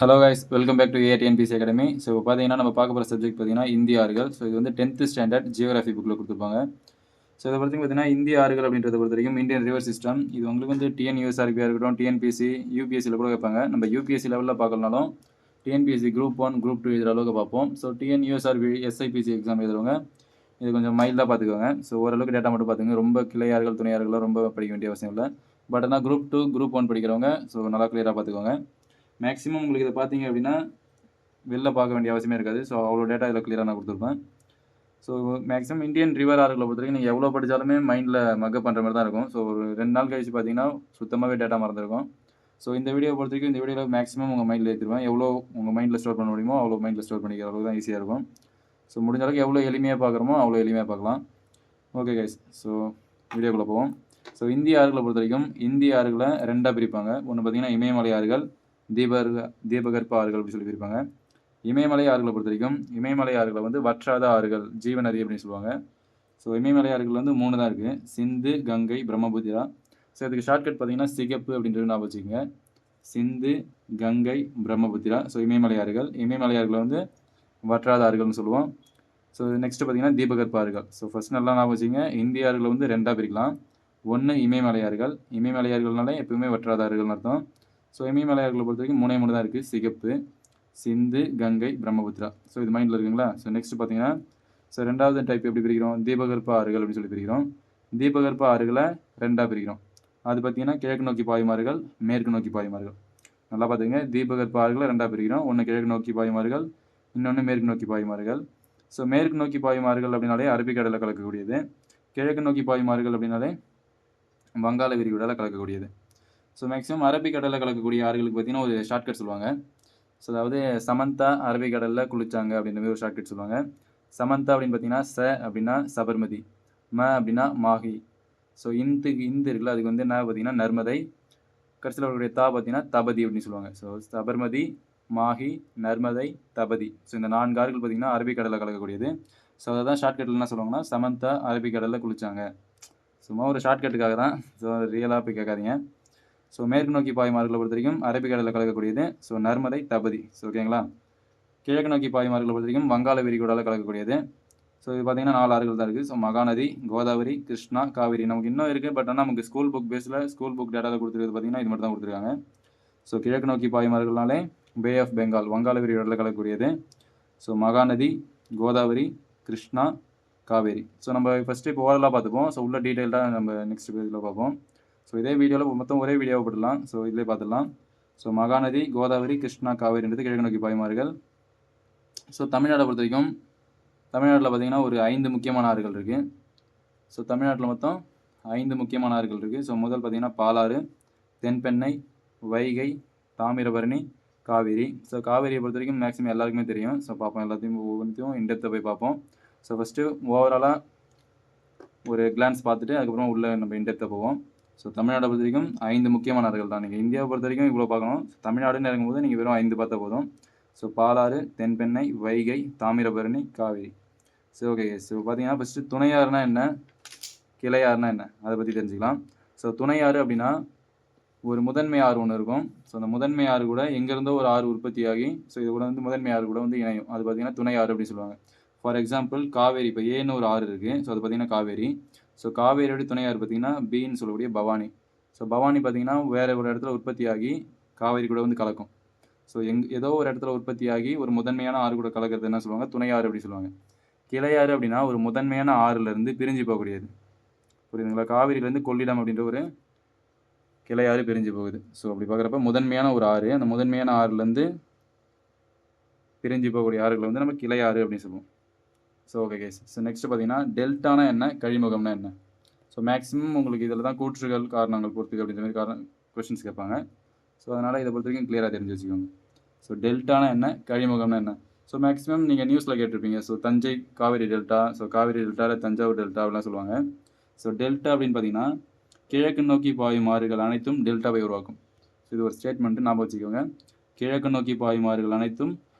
Hello guys, welcome back to ATNPC academy. So பார்த்தீங்கன்னா நம்ம பார்க்க போகிற சப்ஜெக்ட் பார்த்தீங்கன்னா இந்திய ஆறுகள். ஸோ இது வந்து 10th ஸ்டாண்டர்ட் ஜியோகிராஃபி புக்கில் கொடுத்துருப்பாங்க. ஸோ இதை பொறுத்த பார்த்தீங்கன்னா இந்திய ஆறுகள் அப்படின்றத பொறுத்த வரைக்கும் இந்தியன் ரிவர் சிஸ்டம். இது உங்களுக்கு வந்து டிஎன்யூஎஸ்ஆர்பியாக இருக்கட்டும், டிஎன்பிசி, யூபிஎஸ்சியில் கூட வைப்பாங்க. நம்ம யூபிஎஸ்சி லெவலில் பார்க்கலனாலும் டிஎன்பிஎஸ்சி குரூப் 1, குரூப் 2 இதில் அளவுக்கு பார்ப்போம். ஸோ டிஎன்யூஎஸ்ஆர்பி எஸ்ஐபிசி எக்ஸாம் எழுதுறவங்க இது கொஞ்சம் மைல்டாக பார்த்துக்கோங்க. ஸோ ஓரளவுக்கு டேட்டா மட்டும் பார்த்துங்க. ரொம்ப கிளையார்கள் துணையார்கள்லாம் ரொம்ப படிக்க வேண்டிய அவசியம் இல்லை. பட் ஆனால் குரூப் 2, குரூப் 1 படிக்கிறவங்க ஸோ நல்லா கிளியராக பார்த்துக்கோங்க. மேக்ஸிமம் உங்களுக்கு இதை பார்த்தீங்க அப்படின்னா வெளில பார்க்க வேண்டிய அவசியமே இருக்காது. ஸோ அவ்வளோ டேட்டா இதில் கிளியராக நான் கொடுத்துருப்பேன். ஸோ மேக்ஸிமம் இந்தியன் ரிவர் ஆறுகளை பொறுத்த வரைக்கும் நீங்கள் எவ்வளோ படித்தாலுமே மைண்டில் மக்கப் பண்ணுற மாதிரி தான் இருக்கும். ஸோ ஒரு 2 நாள் கழிச்சு பார்த்தீங்கன்னா சுத்தமாகவே டேட்டா மறந்துருக்கும். ஸோ இந்த வீடியோ பொறுத்த வரைக்கும் இந்த வீடியோவில் மேக்ஸிமம் உங்கள் மைண்டில் ஏற்றிடுவேன். எவ்வளோ உங்கள் மைண்டில் ஸ்டோர் பண்ண முடியுமோ அவ்வளோ மைண்டில் ஸ்டோர் பண்ணிக்கிற அளவுக்கு தான் ஈஸியாக இருக்கும். ஸோ முடிஞ்ச அளவுக்கு எவ்வளோ எளிமையாக பார்க்குறோமோ அவ்வளோ எளிமையாக பார்க்கலாம். ஓகே கைஸ், ஸோ வீடியோக்குள்ளே போவோம். ஸோ இந்திய ஆறுகளை பொறுத்த வரைக்கும் இந்திய ஆறுகளை 2ஆக பிரிப்பாங்க. ஒன்று பார்த்தீங்கன்னா இமயமலை ஆறுகள், தீபகற்ப ஆறுகள் அப்படின்னு சொல்லி பிரிப்பாங்க. இமயமலை ஆறுகளை பொறுத்த வரைக்கும் இமயமலை ஆறுகளை வந்து வற்றாத ஆறுகள், ஜீவநதி அப்படின்னு சொல்லுவாங்க. ஸோ இமயமலை ஆறுகள் வந்து 3 தான் இருக்குது: சிந்து, கங்கை, பிரம்மபுத்திரா. ஸோ இதுக்கு ஷார்ட்கட் பார்த்தீங்கன்னா சிகப்பு அப்படின்றது ஞாபகம் வச்சுக்கோங்க. சிந்து, கங்கை, பிரம்மபுத்திரா. ஸோ இமயமலை ஆறுகள். இமயமலை ஆறுகளை வந்து வற்றாத ஆறுகள்னு சொல்லுவோம். ஸோ நெக்ஸ்ட் பார்த்தீங்கன்னா தீபகற்ப ஆறுகள். ஸோ ஃபர்ஸ்ட் நல்லா ஞாபகம் வச்சுக்கோங்க, இந்திய ஆறுகளை வந்து 2ஆக பிரிக்கலாம். ஒன்று இமயமலை ஆறுகள். இமயமலை ஆறுகள்னாலே எப்பவுமே வற்றாத ஆறுகள்னு அர்த்தம். ஸோ இமயமலை ஆறுகளை பொறுத்த வரைக்கும் 3 தான் இருக்குது: சிகப்பு, சிந்து, கங்கை, பிரம்மபுத்திரா. ஸோ இது மைண்டில் இருக்குங்களா? ஸோ நெக்ஸ்ட் பார்த்தீங்கன்னா ஸோ 2வது டைப் எப்படி பிரிக்கிறோம்? தீபகற்ப ஆறுகள் அப்படின்னு சொல்லி பிரிக்கிறோம். தீபகற்ப ஆறுகளை 2ஆக பிரிக்கிறோம். அது பார்த்தீங்கன்னா கிழக்கு நோக்கி பாயும் ஆறுகள், மேற்கு நோக்கி பாயும் ஆறுகள். நல்லா பார்த்துங்க, தீபகற்ப ஆறுகளை 2ஆக பிரிக்கிறோம். ஒன்று கிழக்கு நோக்கி பாயும் ஆறுகள், இன்னொன்று மேற்கு நோக்கி பாயும் ஆறுகள். ஸோ மேற்கு நோக்கி பாயும் ஆறுகள் அப்படின்னாலே அரபிக்கடலில் கலக்கக்கூடியது. கிழக்கு நோக்கி பாயும் ஆறுகள் அப்படின்னாலே வங்காள விரிகுடாவில் கலக்கக்கூடியது. ஸோ மேக்ஸிமம் அரபிக்கடலில் கலக்கக்கூடிய ஆறுகளுக்கு பார்த்தீங்கன்னா ஒரு ஷார்ட்கட் சொல்லுவாங்க. ஸோ அதாவது சமந்தா அரபிக்கடலில் குளிச்சாங்க அப்படின்ற மாதிரி ஒரு ஷார்ட்கட் சொல்லுவாங்க. சமந்தா அப்படின்னு பார்த்தீங்கன்னா அப்படின்னா சபர்மதி, அப்படின்னா மாஹி. ஸோ இந்து இருக்குல்ல, அதுக்கு வந்து என்ன பார்த்தீங்கன்னா நர்மதை. கடைசியில் அவருடைய பார்த்தீங்கன்னா தபதி அப்படின்னு சொல்லுவாங்க. ஸோ சபர்மதி, மாஹி, நர்மதை, தபதி. ஸோ இந்த 4 ஆறுகள் பார்த்தீங்கன்னா அரபிக்கடலில் கலக்கக்கூடியது. ஸோ அதை தான் ஷார்ட்கட்டில் என்ன சொல்லுவாங்கன்னா சமந்தா அரபிக்கடலில் குளிச்சாங்க. சும்மா ஒரு ஷார்ட்கட்டுக்காக தான். ஸோ ரியலாக போய் கேட்காதீங்க. ஸோ மேற்கு நோக்கி பாயும் ஆறுகளை பொறுத்த வரைக்கும் அரபிக்கடலில் கலக்கக்கூடியது ஸோ நர்மதை, தபதி. ஸோ ஓகேங்களா? கிழக்கு நோக்கி பாயும் ஆறுகளை பொறுத்த வரைக்கும் வங்காள விரிகுடாவில் கலக்கக்கூடியது. ஸோ இது பார்த்தீங்கன்னா 4 ஆறுகள் தான் இருக்குது. ஸோ மகாநதி, கோதாவரி, கிருஷ்ணா, காவிரி. நமக்கு இன்னும் இருக்குது, பட் ஆனால் நமக்கு ஸ்கூல் புக் பேஸில் ஸ்கூல் புக் டேட்டாவில் கொடுத்துருக்கிறது பார்த்தீங்கன்னா இது மட்டும் தான் கொடுத்துருக்காங்க. ஸோ கிழக்கு நோக்கி பாயும் ஆறுகள்னாலே பே ஆஃப் பெங்கால், வங்காள விரிகுடாவில் கலக்கக்கூடியது. ஸோ மகாநதி, கோதாவரி, கிருஷ்ணா, காவேரி. ஸோ நம்ம ஃபஸ்ட்டு இப்போ ஓரலாக பார்த்துப்போம். ஸோ உள்ள டீட்டெயில்டாக நம்ம நெக்ஸ்ட் பேஜில் பார்ப்போம். ஸோ இதே வீடியோவில் மொத்தம் ஒரே வீடியோவை போட்டுடலாம். ஸோ இதிலே பார்த்துடலாம். ஸோ மகாநதி, கோதாவரி, கிருஷ்ணா, காவேரின்றது கிழக்கு நோக்கி பாயும் ஆறுகள். ஸோ தமிழ்நாட்டை பொறுத்த வரைக்கும் தமிழ்நாட்டில் பார்த்தீங்கன்னா ஒரு 5 முக்கியமான ஆறுகள் இருக்குது. ஸோ தமிழ்நாட்டில் மொத்தம் 5 முக்கியமான ஆறுகள் இருக்குது. ஸோ முதல் பார்த்தீங்கன்னா பாலாறு, தென்பெண்ணை, வைகை, தாமிரபரணி, காவேரி. ஸோ காவேரியை பொறுத்த வரைக்கும் மேக்ஸிமம் எல்லாருக்குமே தெரியும். ஸோ பார்ப்போம், எல்லாத்தையும் ஒவ்வொன்றையும் இன்டெப்த்தை போய் பார்ப்போம். ஸோ ஃபஸ்ட்டு ஓவராலாக ஒரு கிளான்ஸ் பார்த்துட்டு அதுக்கப்புறம் உள்ள நம்ம இன்டெப்த்தை போவோம். ஸோ தமிழ்நாட்டை பொறுத்த வரைக்கும் 5 முக்கியமான ஆறுகள் தான். நீங்கள் இந்தியாவை பொறுத்த வரைக்கும் இவ்வளோ பார்க்கணும். தமிழ்நாடுன்னு இறங்கும்போது நீங்கள் வெறும் 5 பார்த்தா போதும். So Palar, Thenpennai, Vaigai, Thamirabarani, Kaveri. So okay. So பார்த்தீங்கன்னா ஃபஸ்ட்டு துணையாறுனா என்ன, கிளையாறுனா என்ன, அதை பற்றி தெரிஞ்சுக்கலாம். ஸோ துணையாறு அப்படின்னா ஒரு முதன்மை ஆறு ஒன்று இருக்கும். ஸோ அந்த முதன்மை ஆறு கூட எங்கேருந்தோ ஒரு ஆறு உற்பத்தி ஆகி ஸோ இது கூட வந்து முதன்மை ஆறு கூட வந்து இணையும். அது பார்த்தீங்கன்னா துணை ஆறு அப்படின்னு சொல்லுவாங்க. ஃபார் எக்ஸாம்பிள் காவேரி, இப்போ ஏன்னு ஒரு ஆறு இருக்குது. ஸோ அது பார்த்தீங்கன்னா காவேரி. ஸோ காவேரியோட துணை ஆறு பார்த்தீங்கன்னா பின்னு சொல்லக்கூடிய பவானி. ஸோ பவானி பார்த்தீங்கன்னா வேறு ஒரு இடத்துல உற்பத்தி ஆகி காவேரி கூட வந்து கலக்கும். ஸோ ஏதோ ஒரு இடத்துல உற்பத்தி ஆகி ஒரு முதன்மையான ஆறு கூட கலக்கிறது என்ன சொல்லுவாங்க? துணை ஆறு அப்படி சொல்லுவாங்க. கிளையாறு அப்படின்னா ஒரு முதன்மையான ஆறுலேருந்து பிரிஞ்சு போகக்கூடியது. புரியுதுங்களா? காவிரியிலேருந்து கொள்ளிடம் அப்படின்ற ஒரு கிளையாறு பிரிஞ்சு போகுது. ஸோ அப்படி பார்க்குறப்ப முதன்மையான ஒரு ஆறு, அந்த முதன்மையான ஆறுலேருந்து பிரிஞ்சு போகக்கூடிய ஆறுகளை வந்து நம்ம கிளையாறு அப்படின்னு சொல்லுவோம். So okay guys. So next பார்த்தீங்கன்னா டெல்டானா என்ன, கழிமுகம்னா என்ன. ஸோ மேக்ஸிமம் உங்களுக்கு இதில் தான் கூற்றுகள், காரணங்கள், பொறுத்துகள் அப்படின்ற மாதிரி கொஸ்டின்ஸ் கேட்பாங்க. ஸோ அதனால் இதை பொறுத்த வரைக்கும் கிளியராக தெரிஞ்சு வச்சுக்கோங்க. ஸோ டெல்டானா என்ன, கழிமுகம்னா என்ன. ஸோ மேக்ஸிமம் நீங்கள் நியூஸில் கேட்டிருப்பீங்க. So Thanjai Kaveri delta, so Kaveri டெல்டாவில் தஞ்சாவூர் டெல்டா அப்படிலாம் சொல்லுவாங்க. ஸோ டெல்டா அப்படின்னு பார்த்தீங்கன்னா கிழக்கு நோக்கி பாயும் ஆறுகள் அனைத்தும் டெல்டாவை உருவாக்கும். ஸோ இது ஒரு ஸ்டேட்மெண்ட்டு, ஞாபகம் வச்சுக்கோங்க. கிழக்கு நோக்கி பாயும் ஆறுகள் அனைத்தும்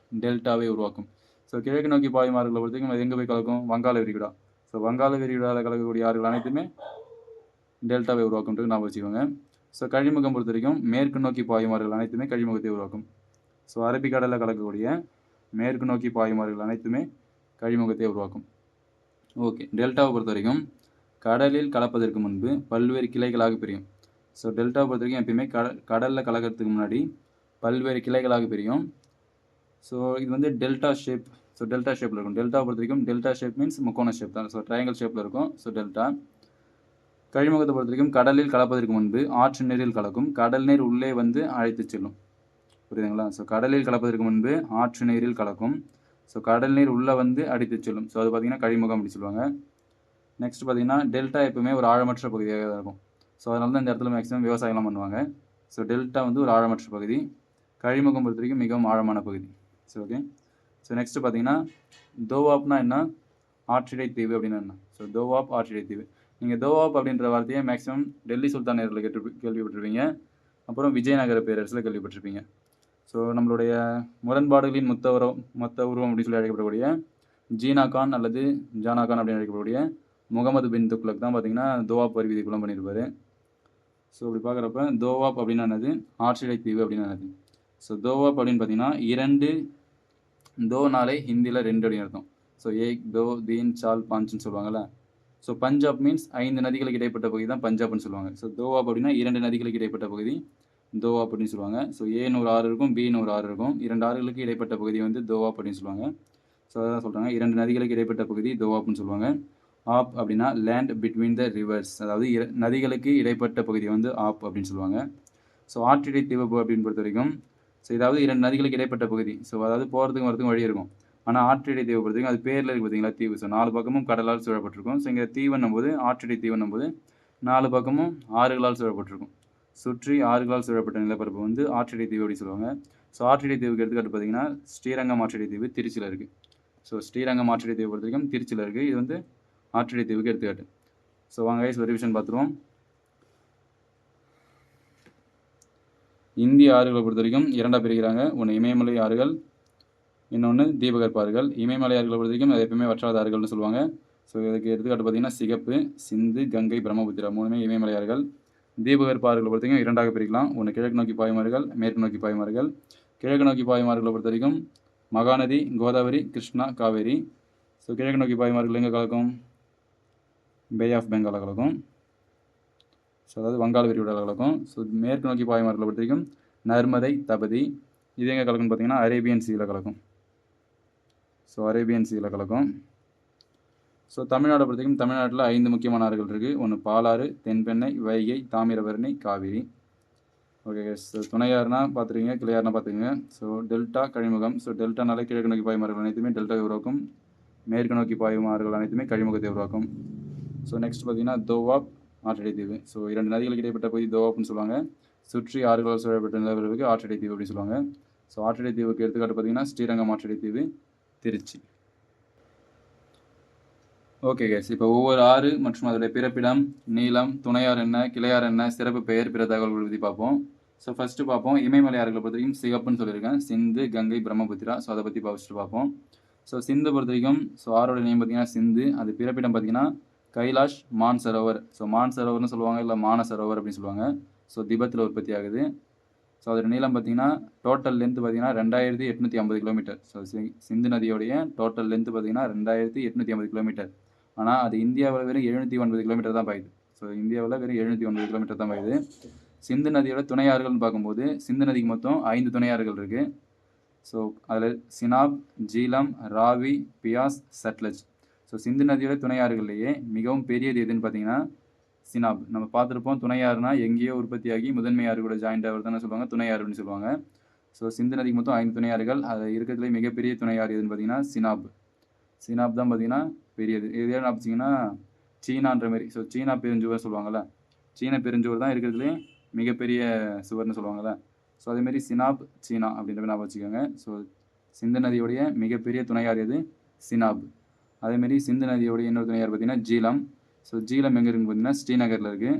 டெல்டாவை உருவாக்கும். ஸோ கிழக்கு நோக்கி பாயும் ஆறுகளை பொறுத்த வரைக்கும் அது எங்கே போய் கலக்கும்? வங்காள விரிகுடா. ஸோ வங்காள விரிகுடாவில் கலக்கக்கூடிய ஆறுகள் அனைத்துமே டெல்டாவை உருவாக்கும்ன்றது ஞாபகம் வச்சுக்கோங்க. ஸோ கழிமுகம் பொறுத்த வரைக்கும் மேற்கு நோக்கி பாயும் ஆறுகள் அனைத்துமே கழிமுகத்தை உருவாக்கும். ஸோ அரபிக்கடலில் கலக்கக்கூடிய மேற்கு நோக்கி பாயும் ஆறுகள் அனைத்துமே கழிமுகத்தை உருவாக்கும். ஓகே, டெல்டாவை பொறுத்த வரைக்கும் கடலில் கலப்பதற்கு முன்பு பல்வேறு கிளைகளாக பிரியும். ஸோ டெல்டாவை பொறுத்த வரைக்கும் எப்பயுமே கடலில் கலக்கிறதுக்கு முன்னாடி பல்வேறு கிளைகளாக பிரியும். ஸோ இது வந்து டெல்டா ஷேப். ஸோ டெல்டா ஷேப்பில் இருக்கும். டெல்டாவை பொறுத்த வரைக்கும் டெல்டா ஷேப் மீன்ஸ் முக்கோண ஷேப் தான். ஸோ ட்ரையாங்கிள் ஷேப்பில் இருக்கும். So delta. கழிமுகத்தை பொறுத்த வரைக்கும் கடலில் கலப்பதற்கு முன்பு ஆற்று நீரில் கலக்கும். கடல் நீர் உள்ளே வந்து அழைத்து செல்லும். புரியுதுங்களா? ஸோ கடலில் கலப்பதற்கு முன்பு ஆற்று நீரில் கலக்கும். ஸோ கடல் நீர் உள்ளே வந்து அடித்து செல்லும். ஸோ அது பார்த்தீங்கன்னா கழிமுகம் அப்படி சொல்லுவாங்க. நெக்ஸ்ட் பார்த்தீங்கன்னா டெல்டா எப்பவுமே ஒரு ஆழமற்ற பகுதியாக தான் இருக்கும். ஸோ அதனால தான் இந்த இடத்துல மேக்ஸிமம் விவசாயம்லாம் பண்ணுவாங்க. ஸோ டெல்டா வந்து ஒரு ஆழமற்ற பகுதி. கழிமுகம் பொறுத்த வரைக்கும் மிகவும் ஆழமான பகுதி. So okay. ஸோ நெக்ஸ்ட் பார்த்தீங்கன்னா தோவாப்னா என்ன? ஆற்றிடை தீவு அப்படின்னு என்ன? ஸோ தோவாப் ஆற்றிடை தீவு. நீங்கள் தோவாப் அப்படின்ற வார்த்தையை மேக்ஸிமம் டெல்லி சுல்தானேரில் கேள்விப்பட்டிருப்பீங்க. அப்புறம் விஜயநகர பேரரசில் கேள்விப்பட்டிருப்பீங்க. ஸோ நம்மளுடைய முரண்பாடுகளின் மொத்த உருவம் அப்படின்னு சொல்லி அழைக்கப்படக்கூடிய ஜீனா கான் அல்லது ஜானா கான் அப்படின்னு அழைக்கப்படக்கூடிய முகமது பின் துக்ளக் தான் பார்த்தீங்கன்னா தோவாப் வரி விதிக்குள்ளே பண்ணியிருப்பார். ஸோ அப்படி பார்க்குறப்ப தோவாப் அப்படின்னு என்னது? ஆற்றிடை தீவு அப்படின்னு என்னது? ஸோ தோவாப் அப்படின்னு பார்த்தீங்கன்னா 2 தோனாலே ஹிந்தியில் 2 அப்படின்னு அர்த்தம். ஸோ ஏக், தோ, தீன், சால், பாஞ்சுன்னு சொல்லுவாங்கள்ல. ஸோ பஞ்சாப் மீன்ஸ் 5 நதிகளுக்கு இடைப்பட்ட பகுதி தான் பஞ்சாப்னு சொல்லுவாங்க. ஸோ தோவாப் அப்படின்னா 2 நதிகளுக்கு இடைப்பட்ட பகுதி தோவாப் அப்படின்னு சொல்லுவாங்க. ஸோ ஏன்னு ஒரு ஆறு இருக்கும், பின்னு ஒரு ஆறு இருக்கும். 2 ஆறுகளுக்கு இடைப்பட்ட பகுதி வந்து தோவாப் அப்படின்னு சொல்லுவாங்க. ஸோ அதான் சொல்கிறாங்க 2 நதிகளுக்கு இடைப்பட்ட பகுதி தோவாப்னு சொல்லுவாங்க. ஆப் அப்படின்னா லேண்ட் பிட்வீன் த ரிவர்ஸ், அதாவது நதிகளுக்கு இடைப்பட்ட பகுதி வந்து ஆப் அப்படின்னு சொல்லுவாங்க. ஸோ ஆற்றிடை தீவு அப்படின்னு பொறுத்த வரைக்கும் ஸோ இதாவது 2 நதிகளுக்கு இடைப்பட்ட பகுதி. ஸோ அதாவது போகிறதுக்கும் வரதுக்கும் வழி இருக்கும். ஆனால் ஆற்றிடை தீவு பொறுத்த வரைக்கும் அது பேரில் இருக்குது பார்த்தீங்களா தீவு. ஸோ 4 பக்கமும் கடலால் சூழப்பட்டிருக்கும். ஸோ இங்கே தீவுன்னும் போது ஆற்றிடை தீவுன்னும் போது 4 பக்கமும் ஆறுகளால் சூழப்பட்டிருக்கும். சுற்றி ஆறுகளால் சூழப்பட்ட நிலப்பரப்பு வந்து ஆற்றிடை தீவு அப்படின்னு சொல்லுவாங்க. ஸோ ஆற்றிடை தீவுக்கு எடுத்துக்காட்டு பார்த்தீங்கன்னா ஸ்ரீரங்கம் ஆற்றிடை தீவு திருச்சியில் இருக்குது. ஸோ ஸ்ரீரங்கம் ஆற்றிடை தீவு பொறுத்த வரைக்கும் திருச்சியில் இருக்குது. இது வந்து ஆற்றிடை தீவுக்கு எடுத்துக்காட்டு. ஸோ வாங்க கைஸ் ஒரு ரிவிஷன் பார்த்துருவோம். இந்திய ஆறுகளை பொறுத்த வரைக்கும் 2ஆக பிரிக்கிறாங்க. ஒன்று இமயமலை ஆறுகள், இன்னொன்று தீபகற்ப ஆறுகள். இமயமலை ஆறுகளை பொறுத்த வரைக்கும் அது எப்பவுமே வற்றாத ஆறுகள்னு சொல்லுவாங்க. ஸோ இதுக்கு எடுத்துக்காட்டு பார்த்தீங்கன்னா சிகப்பு, சிந்து, கங்கை, பிரம்மபுத்திரா 3மே இமயமலை ஆறுகள். தீபகற்ப ஆறுகளை பொறுத்த வரைக்கும் 2ஆக பிரிக்கலாம். ஒன்று கிழக்கு நோக்கி பாயும் ஆறுகள், மேற்கு நோக்கி பாயும் ஆறுகள். கிழக்கு நோக்கி பாயும் ஆறுகளை பொறுத்த வரைக்கும் மகாநதி, கோதாவரி, கிருஷ்ணா, காவேரி. ஸோ கிழக்கு நோக்கி பாயும் ஆறுகள் எங்கே கலக்கும்? பே ஆஃப் பெங்காலில் கலக்கும். ஸோ அதாவது வங்காள விரிகுடாவில் கலக்கும். ஸோ மேற்கு நோக்கி பாயும் ஆறுகளை பொறுத்த வரைக்கும் நர்மதை, தபதி. இது எங்கே கலக்கும்னு பார்த்தீங்கன்னா அரேபியன் சீயில் கலக்கும். ஸோ அரேபியன் சீயில் கலக்கும். ஸோ தமிழ்நாட்டை பொறுத்த வரைக்கும் தமிழ்நாட்டில் 5 முக்கியமான ஆறுகள் இருக்குது. ஒன்று பாலாறு, தென்பெண்ணை, வைகை, தாமிரபரணி, காவிரி. ஓகே. ஸோ துணையாறுனா பார்த்துருக்கீங்க, கிளையாறுனா பார்த்துக்கோங்க. ஸோ டெல்டா கழிமுகம். ஸோ டெல்டானாலே கிழக்கு நோக்கி பாயும் ஆறுகள் அனைத்துமே டெல்டாவை உருவாக்கும். மேற்கு நோக்கி பாயும் ஆறுகள் அனைத்துமே கழிமுகத்தை உருவாக்கும். ஸோ நெக்ஸ்ட் பார்த்தீங்கன்னா தோவாப் ஆற்றிடை தீவு. ஸோ 2 நதிகளுக்கு இடைப்பட்ட பகுதி தோவாப்னு சொல்லுவாங்க. சுற்றி ஆறுகளால் சூழப்பட்ட நிலப்பரப்புக்கு ஆற்றிடை தீவு அப்படின்னு சொல்லுவாங்க. ஸோ ஆற்றிடை தீவுக்கு எடுத்துக்காட்டு பார்த்தீங்கன்னா ஸ்ரீரங்கம் ஆற்றிடை தீவு திருச்சி. ஓகே கேஸ், இப்போ ஒவ்வொரு ஆறு மற்றும் அதோடைய பிறப்பிடம், நீளம், துணையாறு என்ன, கிளையாறு என்ன, சிறப்பு பெயர், பிற தகவல்கள் பற்றி பார்ப்போம். ஸோ ஃபஸ்ட்டு பார்ப்போம் இமயமலை ஆறுகளை பொறுத்த வரைக்கும் சிகப்புன்னு சொல்லியிருக்கேன். சிந்து, கங்கை, பிரம்மபுத்திரா. ஸோ அதை பற்றி ஃபஸ்ட்டு பார்ப்போம். ஸோ சிந்து பொறுத்த வரைக்கும் ஸோ ஆரோட நேம் பார்த்தீங்கன்னா சிந்து. அது பிறப்பிடம் பார்த்தீங்கன்னா கைலாஷ் மான்சரோவர். ஸோ மான்சரோவர்னு சொல்லுவாங்க, இல்லை மானசரோவர் அப்படின்னு சொல்லுவாங்க. ஸோ திபத்தில் உற்பத்தி ஆகுது. ஸோ அதோட நீளம் பார்த்தீங்கன்னா டோட்டல் லென்த் பார்த்தீங்கன்னா 2850 கிலோமீட்டர். ஸோ சிந்து நதியோடைய டோட்டல் லென்த் பார்த்தீங்கன்னா 2850 கிலோமீட்டர். ஆனால் அது இந்தியாவில் வெறும் 709 கிலோமீட்டர் தான் பாயுது. ஸோ இந்தியாவில் வெறும் 709 கிலோமீட்டர் தான் பாயுது. சிந்து நதியோட துணையாறுகள்னு பார்க்கும்போது சிந்து நதிக்கு மொத்தம் 5 துணையாறுகள் இருக்குது. ஸோ அதில் சினாப், ஜீலம், ராவி, பியாஸ், சட்லஜ். ஸோ சிந்து நதியோட துணையாறுகள்லேயே மிகவும் பெரியது எதுன்னு பார்த்தீங்கன்னா சினாப். நம்ம பார்த்துருப்போம் துணையாறுனா எங்கேயோ உற்பத்தியாகி முதன்மை ஆறு கூட ஜாயிண்ட் ஆகிறதுன்னு சொல்லுவாங்க, துணையாறுன்னு சொல்லுவாங்க. ஸோ சிந்து நதிக்கு மொத்தம் 5 துணையாறுகள். அது இருக்கிறதுலே மிகப்பெரிய துணையாறு எதுன்னு பார்த்தீங்கன்னா சினாப். சினாப் தான் பார்த்தீங்கன்னா பெரியது. இது என்ன பார்த்தீங்கன்னா சீனான்ற மாதிரி. ஸோ சீனா பெருஞ்சுவர் சொல்லுவாங்கள்ல, சீன பெருஞ்சுவர் தான் இருக்கிறதுலே மிகப்பெரிய சுவர்னு சொல்லுவாங்கள்ல. ஸோ அதேமாரி சினாப், சீனா அப்படின்ற மாதிரி நான் வச்சுக்கோங்க. ஸோ சிந்து நதியோடைய மிகப்பெரிய துணையாறு எது? சினாப். அதேமாரி சிந்து நதியோடைய இன்னொரு துணையாறு பார்த்தீங்கன்னா ஜீலம். ஸோ ஜீலம் எங்கே இருக்குன்னு பார்த்தீங்கன்னா ஸ்ரீநகரில் இருக்குது.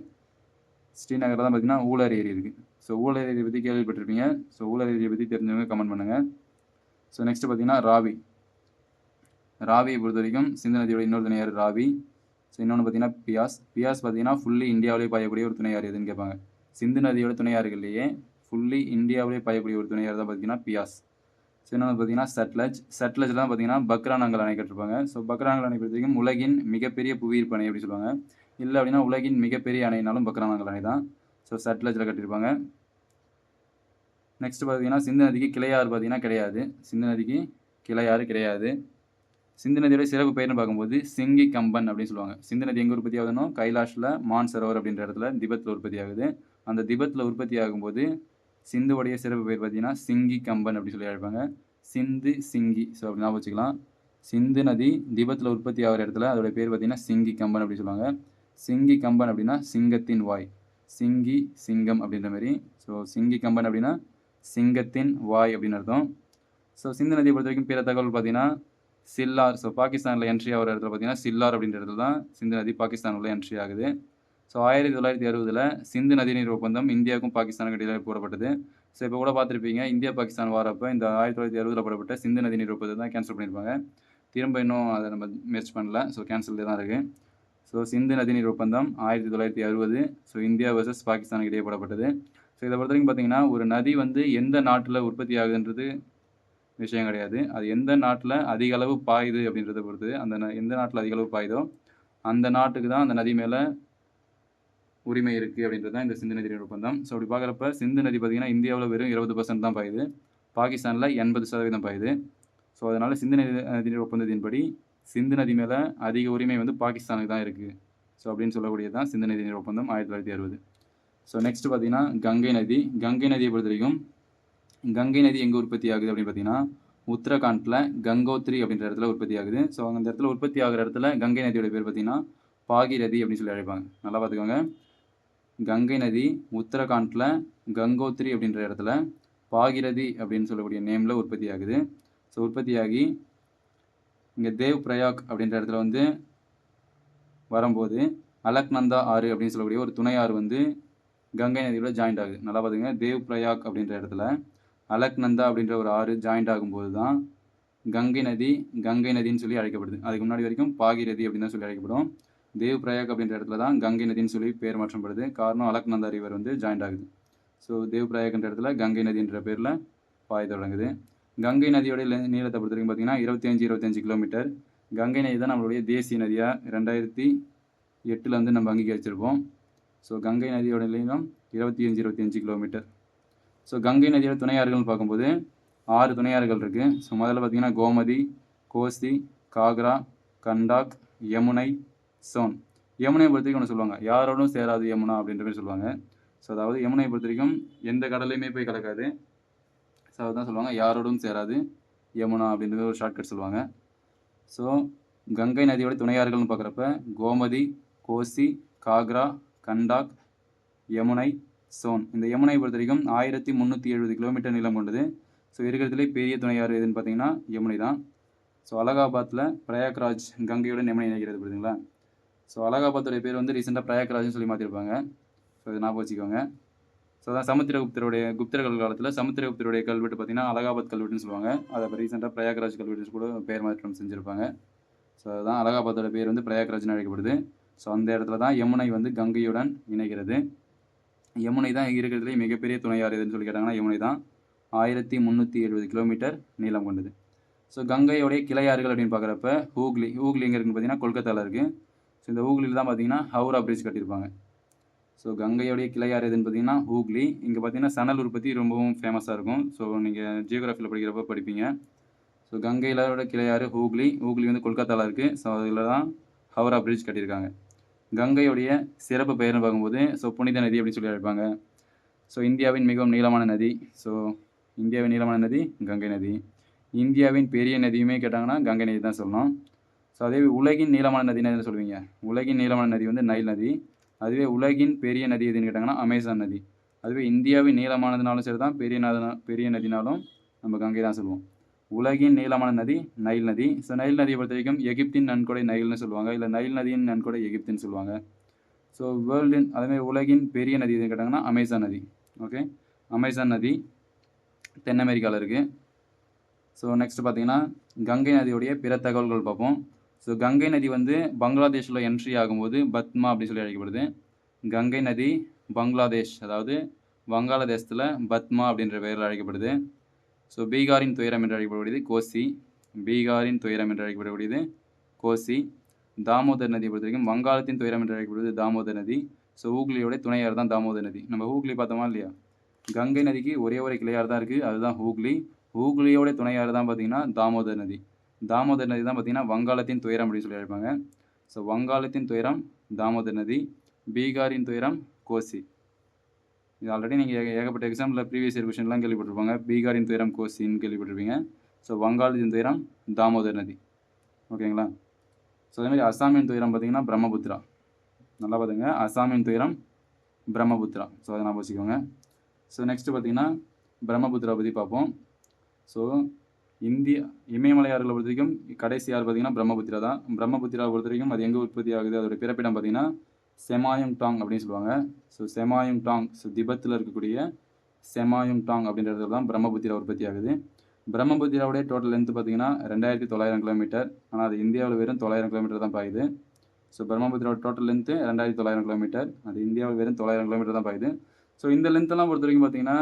ஸ்ரீநகரில் தான் பார்த்தீங்கன்னா ஊழல் ஏரி இருக்குது. ஸோ ஊழல் ஏரியை பற்றி கேள்விப்பட்டிருப்பீங்க. ஸோ ஊழல் ஏரியை பற்றி தெரிஞ்சவங்க கமெண்ட் பண்ணுங்கள். ஸோ நெக்ஸ்ட்டு பார்த்தீங்கன்னா ராவி. ராவியை பொறுத்த வரைக்கும் சிந்து நதியோட இன்னொரு துணையாறு ராவி. ஸோ இன்னொன்று பார்த்தீங்கன்னா பியாஸ். பியாஸ் பார்த்தீங்கன்னா ஃபுல்லி இந்தியாவிலே பாயக்கூடிய ஒரு துணையாறு எதுன்னு கேட்பாங்க. சிந்து நதியோட துணையாறுகள்லேயே ஃபுல்லி இந்தியாவிலே பாயக்கூடிய ஒரு துணையாறு தான் பார்த்தீங்கன்னா பியாஸ். ஸோ இன்னொன்று பார்த்தீங்கன்னா சட்லஜ்லாம் பார்த்தீங்கன்னா பக்ரானங்கல் அணை கட்டிருப்பாங்க. ஸோ பக்ரானங்கல் அணை பொறுத்தவரைக்கும் உலகின் மிகப்பெரிய புவியீர்ப்பு அணை அப்படி சொல்லுவாங்க. இல்லை அப்படின்னா உலகின் மிகப்பெரிய அணைனாலும் பக்ரானங்கல் அணை தான். ஸோ சட்லஜில் கட்டியிருப்பாங்க. நெக்ஸ்ட் பார்த்தீங்கன்னா சிந்து நதிக்கு கிளையாறு பார்த்தீங்கன்னா கிடையாது. சிந்து நதிக்கு கிளையாறு கிடையாது. சிந்து நதியோட சிறப்பு பெயர்னு பார்க்கும்போது சிங்கி கம்பன் அப்படின்னு சொல்லுவாங்க. சிந்து நதி எங்கே உற்பத்தி ஆகுதுன்னா கைலாஷில் மான்சரோவர் அப்படின்ற இடத்துல திபத்தில் உற்பத்தி ஆகுது. அந்த திபத்தில் உற்பத்தி ஆகும்போது சிந்துவோடைய சிறப்பு பெயர் பார்த்தீங்கன்னா சிங்கி கம்பன் அப்படி சொல்லி அழைப்பாங்க. சிந்து சிங்கி. ஸோ அப்படி ஞாபகம் வச்சுக்கலாம். சிந்து நதி திபத்தில் உற்பத்தி ஆகிற இடத்துல அதோடைய பேர் பார்த்தீங்கன்னா சிங்கி கம்பன் அப்படி சொல்லுவாங்க. சிங்கி கம்பன் அப்படின்னா சிங்கத்தின் வாய். சிங்கி சிங்கம் அப்படின்ற மாதிரி. ஸோ சிங்கி கம்பன் அப்படின்னா சிங்கத்தின் வாய் அப்படின்னு அர்த்தம். ஸோ சிந்து நதியை பொறுத்த வரைக்கும் பிற தகவல் பார்த்தீங்கன்னா சில்லார். ஸோ பாகிஸ்தானில் என்ட்ரி ஆகிற இடத்துல பார்த்தீங்கன்னா சில்லார் அப்படின்ற இடத்துல தான் சிந்து நதி பாகிஸ்தான் உள்ள என்ட்ரி ஆகுது. ஸோ 1960 சிந்து நதிநீர் ஒப்பந்தம் இந்தியாவுக்கும் பாகிஸ்தானுக்கும் இடையில போடப்பட்டது. ஸோ இப்போ கூட பார்த்துருப்பீங்க, இந்தியா பாகிஸ்தான் வாரப்போ இந்த 1960 போடப்பட்ட சிந்து நதிநீர் ஒப்பந்தம் தான் கேன்சல் பண்ணியிருப்பாங்க. திரும்ப இன்னும் அதை நம்ம மேட்ச் பண்ணல. ஸோ கேன்சல்லே தான் இருக்குது. ஸோ சிந்து நதிநீர் ஒப்பந்தம் 1960 ஸோ இந்தியா வர்சஸ் பாகிஸ்தானுக்கு இடையே போடப்பட்டது. ஸோ இதை பொறுத்த வரைக்கும் பார்த்தீங்கன்னா ஒரு நதி வந்து எந்த நாட்டில் உற்பத்தி ஆகுதுன்றது விஷயம் கிடையாது. அது எந்த நாட்டில் அதிக அளவு பாயுது அப்படின்றத பொறுத்து, அந்த எந்த நாட்டில் அதிக அளவு பாயுதோ அந்த நாட்டுக்கு தான் அந்த நதி மேலே உரிமை இருக்குது அப்படின்றது தான் இந்த சிந்து நதி நீர் ஒப்பந்தம். ஸோ அப்படி பார்க்குறப்ப சிந்து நதி பார்த்திங்கன்னா இந்தியாவில் வெறும் 20% தான் பாயுது, பாகிஸ்தானில் 80% பாயுது. ஸோ அதனால் சிந்து நதி நீர் ஒப்பந்தத்தின்படி சிந்து நதி மேலே அதிக உரிமை வந்து பாகிஸ்தானுக்கு தான் இருக்குது. ஸோ அப்படின்னு சொல்லக்கூடியது தான் சிந்து நதி நீர் ஒப்பந்தம் 1960. ஸோ நெக்ஸ்ட் பார்த்தீங்கன்னா கங்கை நதி. கங்கை நதியை பொறுத்த வரைக்கும் கங்கை நதி எங்கே உற்பத்தி ஆகுது அப்படின்னு பார்த்தீங்கன்னா உத்தரகாண்டில் கங்கோத்ரி அப்படின்ற இடத்துல உற்பத்தி ஆகுது. ஸோ அந்த இடத்துல உற்பத்தி ஆகிற இடத்துல கங்கை நதியோட பேர் பார்த்தீங்கன்னா பாகிரதி அப்படின்னு சொல்லி அழைப்பாங்க. நல்லா பார்த்துக்கோங்க. கங்கை நதி உத்தரகாண்டில் கங்கோத்ரி அப்படின்ற இடத்துல பாகிரதி அப்படின்னு சொல்லக்கூடிய நேமில் உற்பத்தி ஆகுது. ஸோ உற்பத்தியாகி இங்கே தேவ் பிரயாக் அப்படின்ற இடத்துல வந்து வரும்போது அலக்நந்தா ஆறு அப்படின்னு சொல்லக்கூடிய ஒரு துணை ஆறு வந்து கங்கை நதியோட ஜாயிண்ட் ஆகுது. நல்லா பார்த்துங்க. தேவ் பிரயாக் அப்படின்ற இடத்துல அலக்நந்தா அப்படின்ற ஒரு ஆறு ஜாயிண்ட் ஆகும்போது தான் கங்கை நதின்னு சொல்லி அழைக்கப்படுது. அதுக்கு முன்னாடி வரைக்கும் பாகிரதி அப்படின்னு தான் சொல்லி அழைக்கப்படும். தேவ் பிரயாக் அப்படின்ற இடத்துல தான் கங்கை நதின்னு சொல்லி பேர் மாற்றப்படுது. காரணம் அலக்நந்தா ரிவர் வந்து ஜாயிண்ட் ஆகுது. ஸோ தேவ் பிரயாக்ன்ற இடத்துல கங்கை நதின்ற பேரில் பாய தொடங்குது. கங்கை நதியோட நீளத்தை பொறுத்த வரைக்கும் பார்த்தீங்கன்னா 25 கிலோமீட்டர். கங்கை நதி தான் நம்மளுடைய தேசிய நதியாக 2008 வந்து நம்ம அங்கீகரிச்சிருப்போம். ஸோ கங்கை நதியோட நீளம் 25 கிலோமீட்டர். ஸோ கங்கை நதியோட துணையாறுகள்னு பார்க்கும்போது 6 துணையாறுகள் இருக்குது. ஸோ முதல்ல பார்த்தீங்கன்னா கோமதி, கோசி, காக்ரா, கண்டாக், யமுனை, சோன். யமுனையை பொறுத்த வரைக்கும் ஒன்று சொல்லுவாங்க, யாரோடும் சேராது யமுனா அப்படின்ற மாதிரி சொல்லுவாங்க. ஸோ அதாவது யமுனையை பொறுத்த வரைக்கும் எந்த கடலையுமே போய் கலக்காது. ஸோ அதுதான் சொல்லுவாங்க யாரோடும் சேராது யமுனா அப்படின்றது ஒரு ஷார்ட்கட் சொல்லுவாங்க. ஸோ கங்கை நதியோட துணையாறுகள்னு பார்க்குறப்ப கோமதி, கோசி, காக்ரா, கண்டாக், யமுனை, சோன். இந்த யமுனை பொறுத்த வரைக்கும் 1370 கிலோமீட்டர் நீளம் கொண்டது. ஸோ இருக்கிறதுலே பெரிய துணையாறு எதுன்னு பார்த்தீங்கன்னா யமுனை தான். ஸோ அலகாபாத்தில் பிரயாக்ராஜ் கங்கையுடன் யமுனை இணைக்கிறது புரியுதுங்களா. ஸோ அலகாபாத்துடைய பேர் வந்து ரீசெண்டாக பிரயாக்ராஜ்னு சொல்லி மாற்றிருப்பாங்க. ஸோ இதை ஞாபகம் வச்சுக்கோங்க. ஸோ அதான் குப்தர்கள் காலத்தில் சமுத்திரகுப்தருடைய கல்வெட்டு பார்த்தீங்கன்னா அலகாபாத் கல்வெட்டுன்னு சொல்லுவாங்க. அதை இப்போ ரீசெண்டாக பிரயாக்ராஜ் கல்வெட்டு கூட பெயர் மாற்றம் செஞ்சுருப்பாங்க. ஸோ அதுதான் அலகாபாத்தோட பேர் வந்து பிரயாக்ராஜ்னு அழைக்கப்படுது. ஸோ அந்த இடத்துல தான் யமுனை வந்து கங்கையுடன் இணைகிறது. யமுனை தான் இருக்கிறதுலே மிகப்பெரிய துணையாறு எதுன்னு சொல்லி கேட்டாங்கன்னா யமுனை தான். 1370 கிலோமீட்டர் நீளம் கொண்டது. ஸோ கங்கையோடைய கிளையாறுகள் அப்படின்னு பார்க்குறப்ப ஹூக்லி எங்கே இருக்குன்னு பார்த்தீங்கன்னா கொல்கத்தாவில் இருக்குது. ஸோ இந்த ஹூக்லியில் தான் பார்த்தீங்கன்னா ஹவுரா பிரிட்ஜ் கட்டியிருப்பாங்க. ஸோ கங்கையோடைய கிளையாறு எதுன்னு பார்த்தீங்கன்னா ஹூக்லி. இங்கே பார்த்தீங்கன்னா சணல் உற்பத்தி ரொம்பவும் ஃபேமஸாக இருக்கும். ஸோ நீங்கள் ஜியோகிராஃபியில் படிக்கிறப்ப படிப்பீங்க. ஸோ கங்கையோட கிளையாறு ஹூக்லி வந்து கொல்கத்தாவில் இருக்குது. ஸோ அதில் தான் ஹவுரா பிரிட்ஜ் கட்டியிருக்காங்க. கங்கையுடைய சிறப்பு பெயர்னு பார்க்கும்போது ஸோ புனித நதி அப்படின்னு சொல்லி அழைப்பாங்க. ஸோ இந்தியாவின் மிகவும் நீளமான நதி. ஸோ இந்தியாவின் நீளமான நதி கங்கை நதி. இந்தியாவின் பெரிய நதியுமே கேட்டாங்கன்னா கங்கை நதி தான் சொல்லணும். ஸோ அதே உலகின் நீளமான நதினா எதுன்னு சொல்லுவீங்க? உலகின் நீளமான நதி வந்து நைல் நதி. அதுவே உலகின் பெரிய நதி எதுன்னு கேட்டாங்கன்னா அமேசான் நதி. அதுவே இந்தியாவின் நீளமானதுனாலும் சரி தான் பெரிய நதினாலும் நம்ம கங்கை தான் சொல்லுவோம். உலகின் நீளமான நதி நைல் நதி. ஸோ நைல் நதியை பொறுத்த வரைக்கும் எகிப்தின் நன்கொடை நைல்னு சொல்லுவாங்க, இல்லை நைல் நதியின் நன்கொடை எகிப்தின்னு சொல்லுவாங்க. ஸோ அதேமாதிரி உலகின் பெரிய நதி எதுன்னு கேட்டாங்கன்னா அமேசான் நதி. ஓகே, அமேசான் நதி தென் அமெரிக்காவில் இருக்குது. ஸோ நெக்ஸ்ட் பார்த்தீங்கன்னா கங்கை நதியுடைய பிற தகவல்கள் பார்ப்போம். ஸோ கங்கை நதி வந்து பங்களாதேஷில் என்ட்ரி ஆகும்போது பத்மா அப்படின்னு சொல்லி அழைக்கப்படுது. கங்கை நதி பங்களாதேஷ், அதாவது வங்காளதேசத்தில் பத்மா அப்படின்ற பெயரில் அழைக்கப்படுது. ஸோ பீகாரின் துயரம் என்று அழைக்கப்படுவது கோசி. பீகாரின் துயரம் என்று அழைக்கப்படுவது கோசி. தாமோதர் நதியை பொறுத்த வரைக்கும் வங்காளத்தின் துயரம் என்று அழைக்கப்படுவது தாமோதர் நதி. ஸோ ஹூக்ளியோட துணையாறு தான் தாமோதர் நதி. நம்ம ஹூக்ளி பார்த்தோமா இல்லையா? கங்கை நதிக்கு ஒரே ஒரு கிளையாறு தான் இருக்குது, அதுதான் ஹூக்ளி. ஹூக்ளியோட துணையாறு தான் பார்த்தீங்கன்னா தாமோதர் நதி. தாமோதர் நதி தான் பார்த்தீங்கன்னா வங்காளத்தின் துயரம் அப்படின்னு சொல்லி அழைப்பாங்க. ஸோ வங்காளத்தின் துயரம் தாமோதர் நதி, பீகாரின் துயரம் கோசி. இது ஆல்ரெடி நீங்கள் ஏகப்பட்ட எக்ஸாம்பிள் ப்ரீவியஸ் இயர் கொஷின்லாம் கேள்விப்பட்டிருப்பாங்க. பீகாரின் துயரம் கோசின்னு கேள்விப்பட்டிருப்பீங்க. ஸோ வங்காளத்தின் துயரம் தாமோதர் நதி. ஓகேங்களா? ஸோ அதேமாதிரி அசாமின் துயரம் பார்த்தீங்கன்னா பிரம்மபுத்திரா. நல்லா பார்த்துங்க, அசாமின் துயரம் பிரம்மபுத்திரா. ஸோ அதை நான் வச்சுக்கோங்க. ஸோ நெக்ஸ்ட்டு பார்த்தீங்கன்னா பிரம்மபுத்திரா பற்றி பார்ப்போம். ஸோ இமயமலையாறுகளை பொறுத்த வரைக்கும் கடைசி யார் பார்த்தீங்கன்னா பிரம்மபுத்திரா தான். பிரம்மபுத்திராவை பொறுத்த வரைக்கும் அது எங்கே உற்பத்தி ஆகுது, அதோட பிறப்பிடம் பார்த்தீங்கன்னா செமாயுங் டாங் அப்படின்னு சொல்லுவாங்க. ஸோ செமாயுங் டாங், ஸோ திபெத்தில் இருக்கக்கூடிய செமாயுங் டாங் அப்படின்றது தான் பிரம்மபுத்திரா உற்பத்தி ஆகுது. பிரம்மபுத்திராவுடைய டோட்டல் லென்த்து பார்த்தீங்கன்னா 2900 கிலோமீட்டர். ஆனால் அது இந்தியாவில் வெறும் 900 கிலோமீட்டர் தான் பாயுது. ஸோ பிரம்மபுத்திராவோட டோட்டல் லென்த்து 2900 கிலோமீட்டர், அது இந்தியாவில் வெறும் 900 கிலோமீட்டர் தான் பாயுது. ஸோ இந்த லென்த்தெல்லாம் பொறுத்த வரைக்கும் பார்த்தீங்கன்னா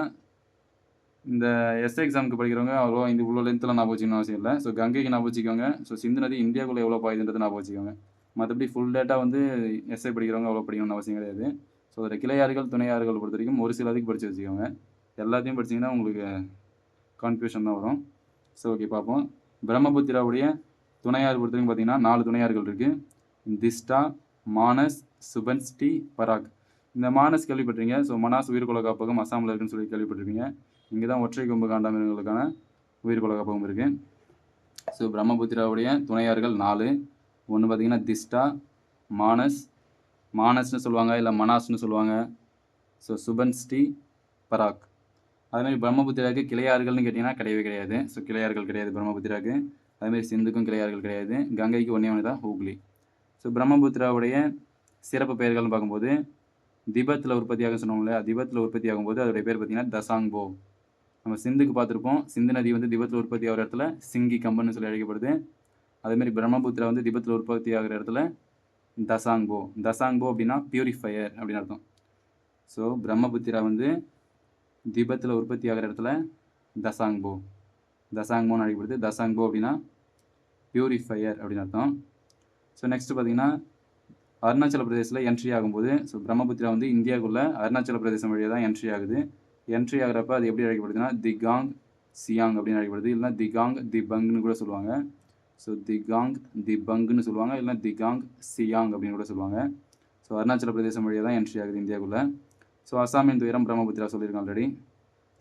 இந்த எஸ்ஐ எக்ஸாமுக்கு படிக்கிறவங்க அவ்வளோ இந்த இவ்வளோ லென்த்தில் ஞாபகம் வச்சுக்கணும் அவசியம் இல்லை. ஸோ கங்கைக்கு ஞாபகம் வச்சுக்கோங்க. ஸோ சிந்து நதி இந்தியாவுக்குள்ளே எவ்வளோ பாயுதுன்றது ஞாபகம் வச்சுக்கோங்க. மற்றபடி ஃபுல் டேட்டா வந்து எஸ்ஐ படிக்கிறவங்க அவ்வளோ படிக்கணும்னு அவசியம் கிடையாது. ஸோ அதில் கிளையாறுகள் துணையாறுகள் பொறுத்த வரைக்கும் ஒரு சில அதுக்கு படித்து வச்சுக்கோங்க. எல்லாத்தையும் படிச்சிங்கன்னா உங்களுக்கு கன்ஃபியூஷன் தான் வரும். ஸோ ஓகே பார்ப்போம். பிரம்மபுத்திராவுடைய துணையாறு பொறுத்த வரைக்கும் பார்த்தீங்கன்னா 4 துணையாறுகள் இருக்குது. திஸ்டா, மானஸ், சுபன்ஸ்டி, பராக். இந்த மானஸ் கேள்விப்பட்டிருங்க. ஸோ மனாஸ் உயிர்கோள காப்பகம் அசாமில் இருக்குன்னு சொல்லி கேள்விப்பட்டிருப்பீங்க. இங்கே தான் ஒற்றை கொம்பு காண்டாமிருகங்களுக்கான உயிர்கோள காப்பகம் இருக்குது. ஸோ பிரம்மபுத்திராவுடைய துணையாறுகள் 4. ஒன்று பார்த்தீங்கன்னா திஸ்டா, மானஸ், மானஸ்னு சொல்லுவாங்க, இல்லை மனாஸ்னு சொல்லுவாங்க. ஸோ சுபன்ஸ்டி, பராக். அதுமாதிரி பிரம்மபுத்திராவுக்கு கிளையாறுகள்னு கேட்டிங்கன்னா கிடையவே கிடையாது. ஸோ கிளையாறுகள் கிடையாது பிரம்மபுத்திராவுக்கு. அதுமாதிரி சிந்துக்கும் கிளையாறுகள் கிடையாது. கங்கைக்கு ஒன்றே ஒன்று தான் ஹூக்ளி. ஸோ பிரம்மபுத்திராவுடைய சிறப்பு பெயர்கள்னு பார்க்கும்போது திபெத்தில் உற்பத்தியாக சொன்னோம் இல்லையா? திபெத்தில் உற்பத்தி ஆகும்போது அதோடைய பேர் பார்த்தீங்கன்னா தசாங்போ. நம்ம சிந்துக்கு பார்த்துருப்போம். சிந்து நதி வந்து திபெத்தில் உற்பத்தி ஆகிற இடத்துல சிங்கி கம்பன்னு சொல்லி அழைக்கப்படுது. அதேமாதிரி பிரம்மபுத்திரா வந்து திபெத்தில் உற்பத்தி ஆகிற இடத்துல தசாங்போ. தசாங்போ அப்படின்னா பியூரிஃபையர் அப்படின்னு அர்த்தம். ஸோ பிரம்மபுத்திரா வந்து திபெத்தில் உற்பத்தி ஆகிற இடத்துல தசாங்போ, தசாங்போன்னு அழைக்கப்படுது. தசாங்போ அப்படின்னா பியூரிஃபையர் அப்படின்னு அர்த்தம். ஸோ நெக்ஸ்ட் பார்த்தீங்கன்னா அருணாச்சல பிரதேசில் என்ட்ரி ஆகும்போது, ஸோ பிரம்மபுத்திரா வந்து இந்தியாவுக்குள்ளே அருணாச்சல பிரதேசம் வழியாக தான் என்ட்ரி ஆகுது. என்ட்ரி ஆகிறப்ப அது எப்படி அழைக்கப்படுதுன்னா திகாங் சியாங் அப்படின்னு அழைக்கப்படுது. இல்லைனா திகாங் திபங்னு கூட சொல்லுவாங்க. ஸோ திகாங் திபங்னு சொல்லுவாங்க, இல்லைனா திகாங் சியாங் அப்படின்னு கூட சொல்லுவாங்க. ஸோ அருணாச்சல பிரதேசம் வழியாக தான் என்ட்ரி ஆகுது இந்தியாவுக்குள்ளே. ஸோ அசாமின் துயரம் பிரம்மபுத்திரா சொல்லியிருக்கேன் ஆல்ரெடி.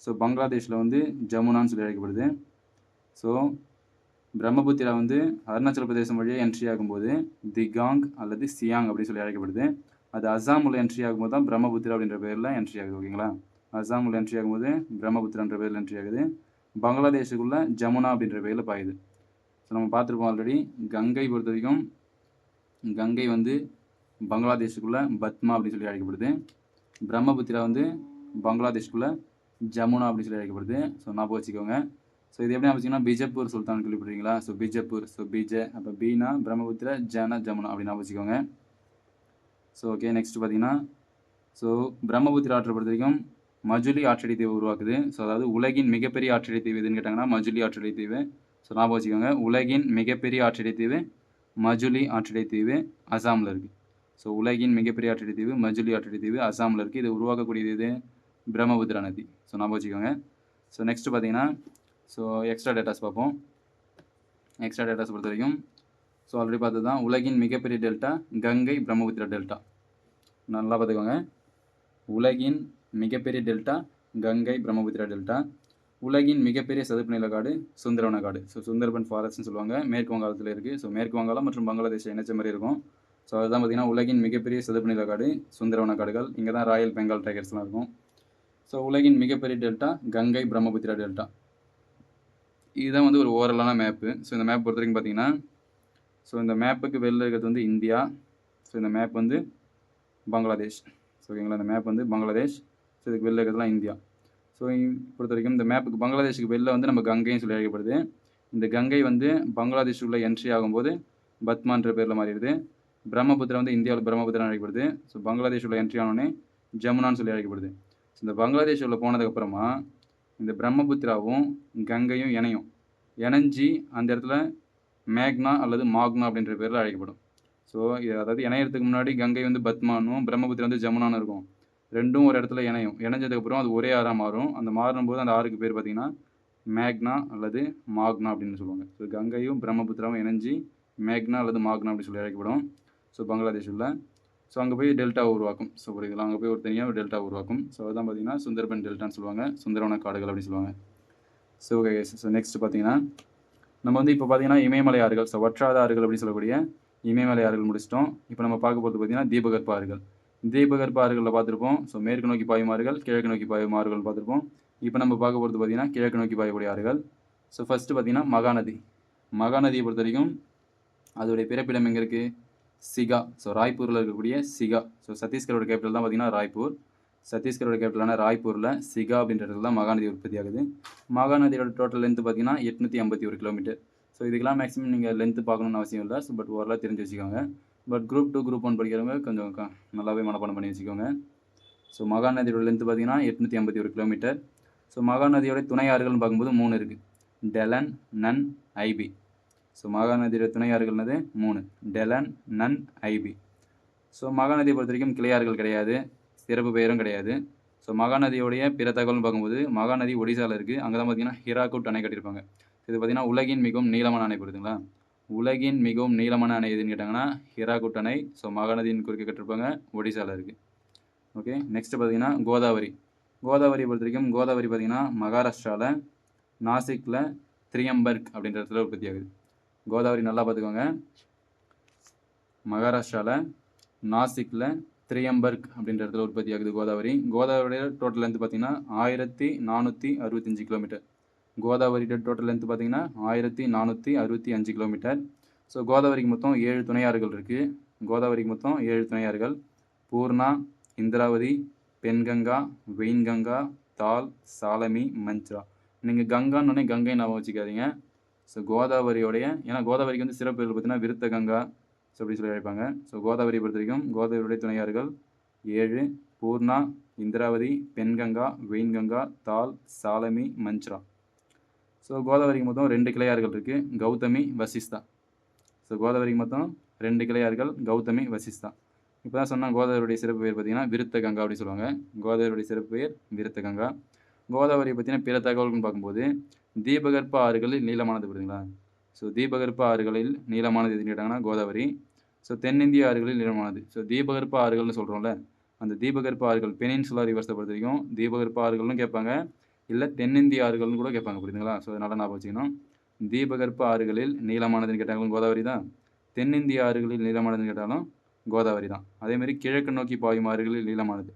ஸோ பங்களாதேஷில் வந்து ஜமுனான்னு சொல்லி அழைக்கப்படுது. ஸோ பிரம்மபுத்திரா வந்து அருணாச்சல பிரதேசம் வழியாக என்ட்ரி ஆகும்போது திகாங் அல்லது சியாங் அப்படின்னு சொல்லி அழைக்கப்படுது. அது அசாமில் என்ட்ரி ஆகும்போது தான் பிரம்மபுத்திரா அப்படின்ற பேரில் என்ட்ரி ஆகுது. ஓகேங்களா? அசாமில் என்ட்ரி ஆகும்போது பிரம்மபுத்திரான்ற பேரில் என்ட்ரி ஆகுது. பங்களாதேஷுக்குள்ளே ஜமுனா அப்படின்ற பேரில் பாயுது. ஸோ நம்ம பார்த்துருப்போம் ஆல்ரெடி. கங்கை பொறுத்த வரைக்கும் கங்கை வந்து பங்களாதேஷுக்குள்ளே பத்மா அப்படின்னு சொல்லி அழைக்கப்படுது. பிரம்மபுத்திரா வந்து பங்களாதேஷ்குள்ளே ஜமுனா அப்படின்னு சொல்லி அழைக்கப்படுது. ஸோ ஞாபகம் வச்சுக்கோங்க. ஸோ இது எப்படி வச்சுக்கோங்கன்னா பிஜப்பூர் சுல்தான் கேள்விப்படுறீங்களா? ஸோ பிஜப்பூர், ஸோ பிஜ, அப்போ பீனா பிரம்மபுத்திரா, ஜன ஜமுனா அப்படின்னு வச்சுக்கோங்க. ஸோ ஓகே, நெக்ஸ்ட் பார்த்தீங்கன்னா ஸோ பிரம்மபுத்திரா ஆற்றை பொறுத்த வரைக்கும் மஜுலி ஆற்றடி தீவு உருவாக்குது. ஸோ அதாவது உலகின் மிகப்பெரிய ஆற்றடி தீவு எதுன்னு கேட்டாங்கன்னா மஜுலி ஆற்றடி தீவு. ஸோ ஞாபகம் வச்சுக்கோங்க, உலகின் மிகப்பெரிய ஆற்றடி தீவு மஜுலி ஆற்றடி தீவு அசாமில் இருக்குது. ஸோ உலகின் மிகப்பெரிய ஆற்றடி தீவு மஜுலி ஆற்றடி தீவு அசாமில் இருக்குது. இது உருவாக்கக்கூடியது இது பிரம்மபுத்திரா நதி. ஸோ ஞாபகம் வச்சுக்கோங்க. ஸோ நெக்ஸ்ட் பார்த்தீங்கன்னா ஸோ எக்ஸ்ட்ரா டேட்டாஸ் பார்ப்போம். எக்ஸ்ட்ரா டேட்டாஸ் பொறுத்த வரைக்கும் ஸோ ஆல்ரெடி பார்த்தது தான். உலகின் மிகப்பெரிய டெல்டா கங்கை பிரம்மபுத்திரா டெல்டா. நல்லா பார்த்துக்கோங்க, உலகின் மிகப்பெரிய டெல்டா கங்கை பிரம்மபுத்திரா டெல்டா. உலகின் மிகப்பெரிய சதுப்பு நில காடு சுந்தரவன காடு. ஸோ சுந்தர்பன் ஃபாரஸ்ட்னு சொல்லுவாங்க. மேற்கு வங்காளத்தில் இருக்குது. ஸோ மேற்கு வங்காளம் மற்றும் பங்களாதேஷ் இணைச்ச மாதிரி இருக்கும். ஸோ அதுதான் பார்த்தீங்கன்னா உலகின் மிகப்பெரிய சதுப்பு நில காடு சுந்தரவன காடுகள். இங்கே தான் ராயல் பெங்கால் டைகர்ஸ்லாம் இருக்கும். ஸோ உலகின் மிகப்பெரிய டெல்டா கங்கை பிரம்மபுத்திரா டெல்டா. இதுதான் வந்து ஒரு ஓவரலான மேப்பு. ஸோ இந்த மேப் பொறுத்த வரைக்கும் பார்த்தீங்கன்னா ஸோ இந்த மேப்புக்கு வெளில இருக்கிறது வந்து இந்தியா. ஸோ இந்த மேப் வந்து பங்களாதேஷ். ஸோ ஓகேங்களா, இந்த மேப் வந்து பங்களாதேஷ். ஸோ இதுக்கு வெளில இருக்கிறதுலாம் இந்தியா. ஸோ பொறுத்த வரைக்கும் இந்த மேப்புக்கு பங்களாதேஷுக்கு வெளில வந்து நம்ம கங்கைன்னு சொல்லி அழைக்கப்படுது. இந்த கங்கை வந்து பங்களாதேஷுக்குள்ளே என்ட்ரி ஆகும்போது பத்மான்ற பேரில் மாறிடுது. பிரம்மபுத்திரா வந்து இந்தியாவில் பிரம்மபுத்திரா அழைக்கப்படுது. ஸோ பங்களாதேஷுக்குள்ளே என்ட்ரி ஆனோடனே ஜமுனான்னு சொல்லி அழைக்கப்படுது. இந்த பங்களாதேஷ் உள்ள போனதுக்கப்புறமா இந்த பிரம்மபுத்திராவும் கங்கையும் இணைஞ்சு அந்த இடத்துல மேக்னா அல்லது மாக்னா அப்படின்ற பேரில் அழைக்கப்படும். ஸோ அதாவது இணையறதுக்கு முன்னாடி கங்கை வந்து பத்மானும் பிரம்மபுத்திரா வந்து ஜமுனான்னு இருக்கும். ரெண்டும் ஒரு இடத்துல இணைஞ்சதுக்கப்புறம் அது ஒரே ஆறாக மாறும். அந்த மாறும்போது அந்த ஆறுக்கு பேர் பார்த்தீங்கன்னா மேக்னா அல்லது மாக்னா அப்படின்னு சொல்லுவாங்க. ஸோ கங்கையும் பிரம்மபுத்திராவும் இணைஞ்சு மேக்னா அல்லது மாக்னா அப்படின்னு சொல்லி அழைக்கப்படும். ஸோ பங்களாதேஷில் ஸோ அங்கே போய் டெல்டா உருவாக்கும். ஸோ புரியுதுங்களா, அங்கே போய் ஒரு தனியாக ஒரு டெல்டா உருவாக்கும். ஸோ அதுதான் பார்த்தீங்கன்னா சுந்தர்பன் டெல்டான்னு சொல்லுவாங்க, சுந்தரவன காடுகள் அப்படின்னு சொல்லுவாங்க. ஸோ ஓகே, ஸோ நெக்ஸ்ட் பார்த்தீங்கன்னா நம்ம வந்து இப்போ பார்த்தீங்கன்னா இமயமலை ஆறுகள், ஸோ வற்றாத ஆறுகள் அப்படின்னு சொல்லக்கூடிய இமயமலை ஆறுகள் முடிச்சிட்டோம். இப்போ நம்ம பார்க்க போகிறது பார்த்தீங்கன்னா தீபகற்ப ஆறுகள். தீபகற்ப ஆறுகளில் பார்த்துருப்போம். ஸோ மேற்கு நோக்கி பாயும் ஆறுகள், கிழக்கு நோக்கி பாயும் ஆறுகள் பார்த்துருப்போம். இப்போ நம்ம பார்க்க போகிறது பார்த்தீங்கன்னா கிழக்கு நோக்கி பாயக்கூடிய ஆறுகள். ஸோ ஃபஸ்ட்டு பார்த்தீங்கன்னா மகாநதி. மகாநதியை பொறுத்த வரைக்கும் அதோடைய பிறப்பிடம் எங்கே இருக்குது? சிகா. ஸோ ராய்ப்பூரில் இருக்கக்கூடிய சிகா. ஸோ சத்தீஸ்கரோட கேபிட்டல் தான் பார்த்தீங்கன்னா ராய்ப்பூர். சத்தீஸ்கரோட கேபிட்டலான ராய்ப்பூரில் சிகா அப்படின்ற இடத்துல தான் மகாநதி உற்பத்தி ஆகுது. மகாநதியோட டோட்டல் லென்த்து பார்த்தீங்கன்னா 851 கிலோமீட்டர். ஸோ இதுக்கெல்லாம் மேக்ஸிமம் நீங்கள் லென்த்து பார்க்கணுன்னு அவசியம் இல்லை. ஸோ பட் ஓரளவு தெரிஞ்சு வச்சுக்கோங்க. பட் குரூப் 2 குரூப் 1 படிக்கிறவங்க கொஞ்சம் நல்லாவே மனப்பாடம் பண்ணி வச்சுக்கோங்க. ஸோ மகாநதியோட லென்த்து பார்த்தீங்கன்னா 851 கிலோமீட்டர். ஸோ மகாநதியோட துணை ஆறுகள்னு பார்க்கும்போது 3 இருக்குது. டெலன், நன், ஐபி. ஸோ மகாநதியோட துணை ஆறுகள்னது 3, டெலன், நன், ஐபி. ஸோ மகாநதியை பொறுத்த வரைக்கும் கிளையாறுகள் கிடையாது, சிறப்பு பெயரும் கிடையாது. ஸோ மகாநதியோடைய பிற தகவல்னு பார்க்கும்போது மகாநதி ஒடிசாவில் இருக்குது. அங்கே தான் பார்த்தீங்கன்னா ஹிராகுட் அணை கட்டியிருப்பாங்க. இது பார்த்தீங்கன்னா உலகின் மிகவும் நீளமான அணை புரியுதுங்களா. உலகின் மிகவும் நீளமான அணை எதுன்னு கேட்டாங்கன்னா ஹிராகுட் அணை. ஸோ மகாநதியின் குறுக்கே கட்டியிருப்பாங்க, ஒடிசாவில் இருக்குது. ஓகே, நெக்ஸ்ட் பார்த்தீங்கன்னா கோதாவரி. கோதாவரியை பொறுத்த வரைக்கும் கோதாவரி பார்த்தீங்கன்னா மகாராஷ்டிராவில் நாசிக்கில் திரியம்பர்க் அப்படின்ற இடத்துல உற்பத்தி ஆகுது. கோதாவரி நல்லா பார்த்துக்கோங்க. மகாராஷ்டிராவில் நாசிக்கில் திரியம்பர்க் அப்படின்ற இடத்துல உற்பத்தி ஆகுது கோதாவரி. கோதாவரியோட டோட்டல் லென்த் பார்த்தீங்கன்னா 1465 கிலோமீட்டர். கோதாவரியோட டோட்டல் லென்த் பார்த்தீங்கன்னா 1465 கிலோமீட்டர். ஸோ கோதாவரிக்கு மொத்தம் 7 துணையாறுகள் இருக்குது. கோதாவரிக்கு மொத்தம் 7 துணையாறுகள். பூர்ணா, இந்திராவதி, பென்கங்கா, வெயின்கங்கா, தால், சாலமி, மஞ்ச்ரா. நீங்கள் கங்கான்னு கங்கை ஞாபகம் வச்சுக்காதீங்க. ஸோ கோதாவரியோடைய, ஏன்னா கோதாவரிக்கு வந்து சிறப்பு பார்த்தீங்கன்னா விருத்த கங்கா ஸோ அப்படி சொல்லி அழைப்பாங்க. ஸோ கோதாவரியை பொறுத்த வரைக்கும் கோதாவரியுடைய துணையாறுகள் 7: பூர்ணா, இந்திராவதி, பென்கங்கா, வெயின்கங்கா, தால், சாலமி, மஞ்ச்ரா. ஸோ கோதாவரிக்கு மொத்தம் 2 கிளையாறுகள் இருக்குது, கௌதமி, வசிஷ்தா. ஸோ கோதாவரிக்கு மொத்தம் 2 கிளையாறுகள், கௌதமி, வசிஷ்தா. இப்போ தான் சொன்னால் கோதாவரியுடைய சிறப்பு பெயர் பார்த்தீங்கன்னா விருத்த கங்கா அப்படி சொல்லுவாங்க. கோதாவரியுடைய சிறப்பு பெயர் விருத்த கங்கா. கோதாவரியை பற்றின பிற தகவல்கள்னு பார்க்கும்போது தீபகற்ப ஆறுகளில் நீளமானது புரியுதுங்களா. ஸோ தீபகற்ப ஆறுகளில் நீளமானது எதுன்னு கேட்டாங்கன்னா கோதாவரி. ஸோ தென்னிந்திய ஆறுகளில் நீளமானது. ஸோ தீபகற்ப ஆறுகள்னு சொல்கிறோம்ல, அந்த தீபகற்ப ஆறுகள் பெனின்சுலா ரிவர்ஸை பொறுத்த வரைக்கும் தீபகற்ப ஆறுகள்னு கேட்பாங்க, இல்லை தென்னிந்திய ஆறுகள்னு கூட கேட்பாங்க புரியுதுங்களா. ஸோ அதனால் ஞாபகம் வச்சுக்கணும். தீபகற்ப ஆறுகளில் நீளமானதுன்னு கேட்டாலும் கோதாவரி தான், தென்னிந்திய ஆறுகளில் நீளமானதுன்னு கேட்டாலும் கோதாவரி தான். அதேமாதிரி கிழக்கு நோக்கி பாயும் ஆறுகளில் நீளமானது,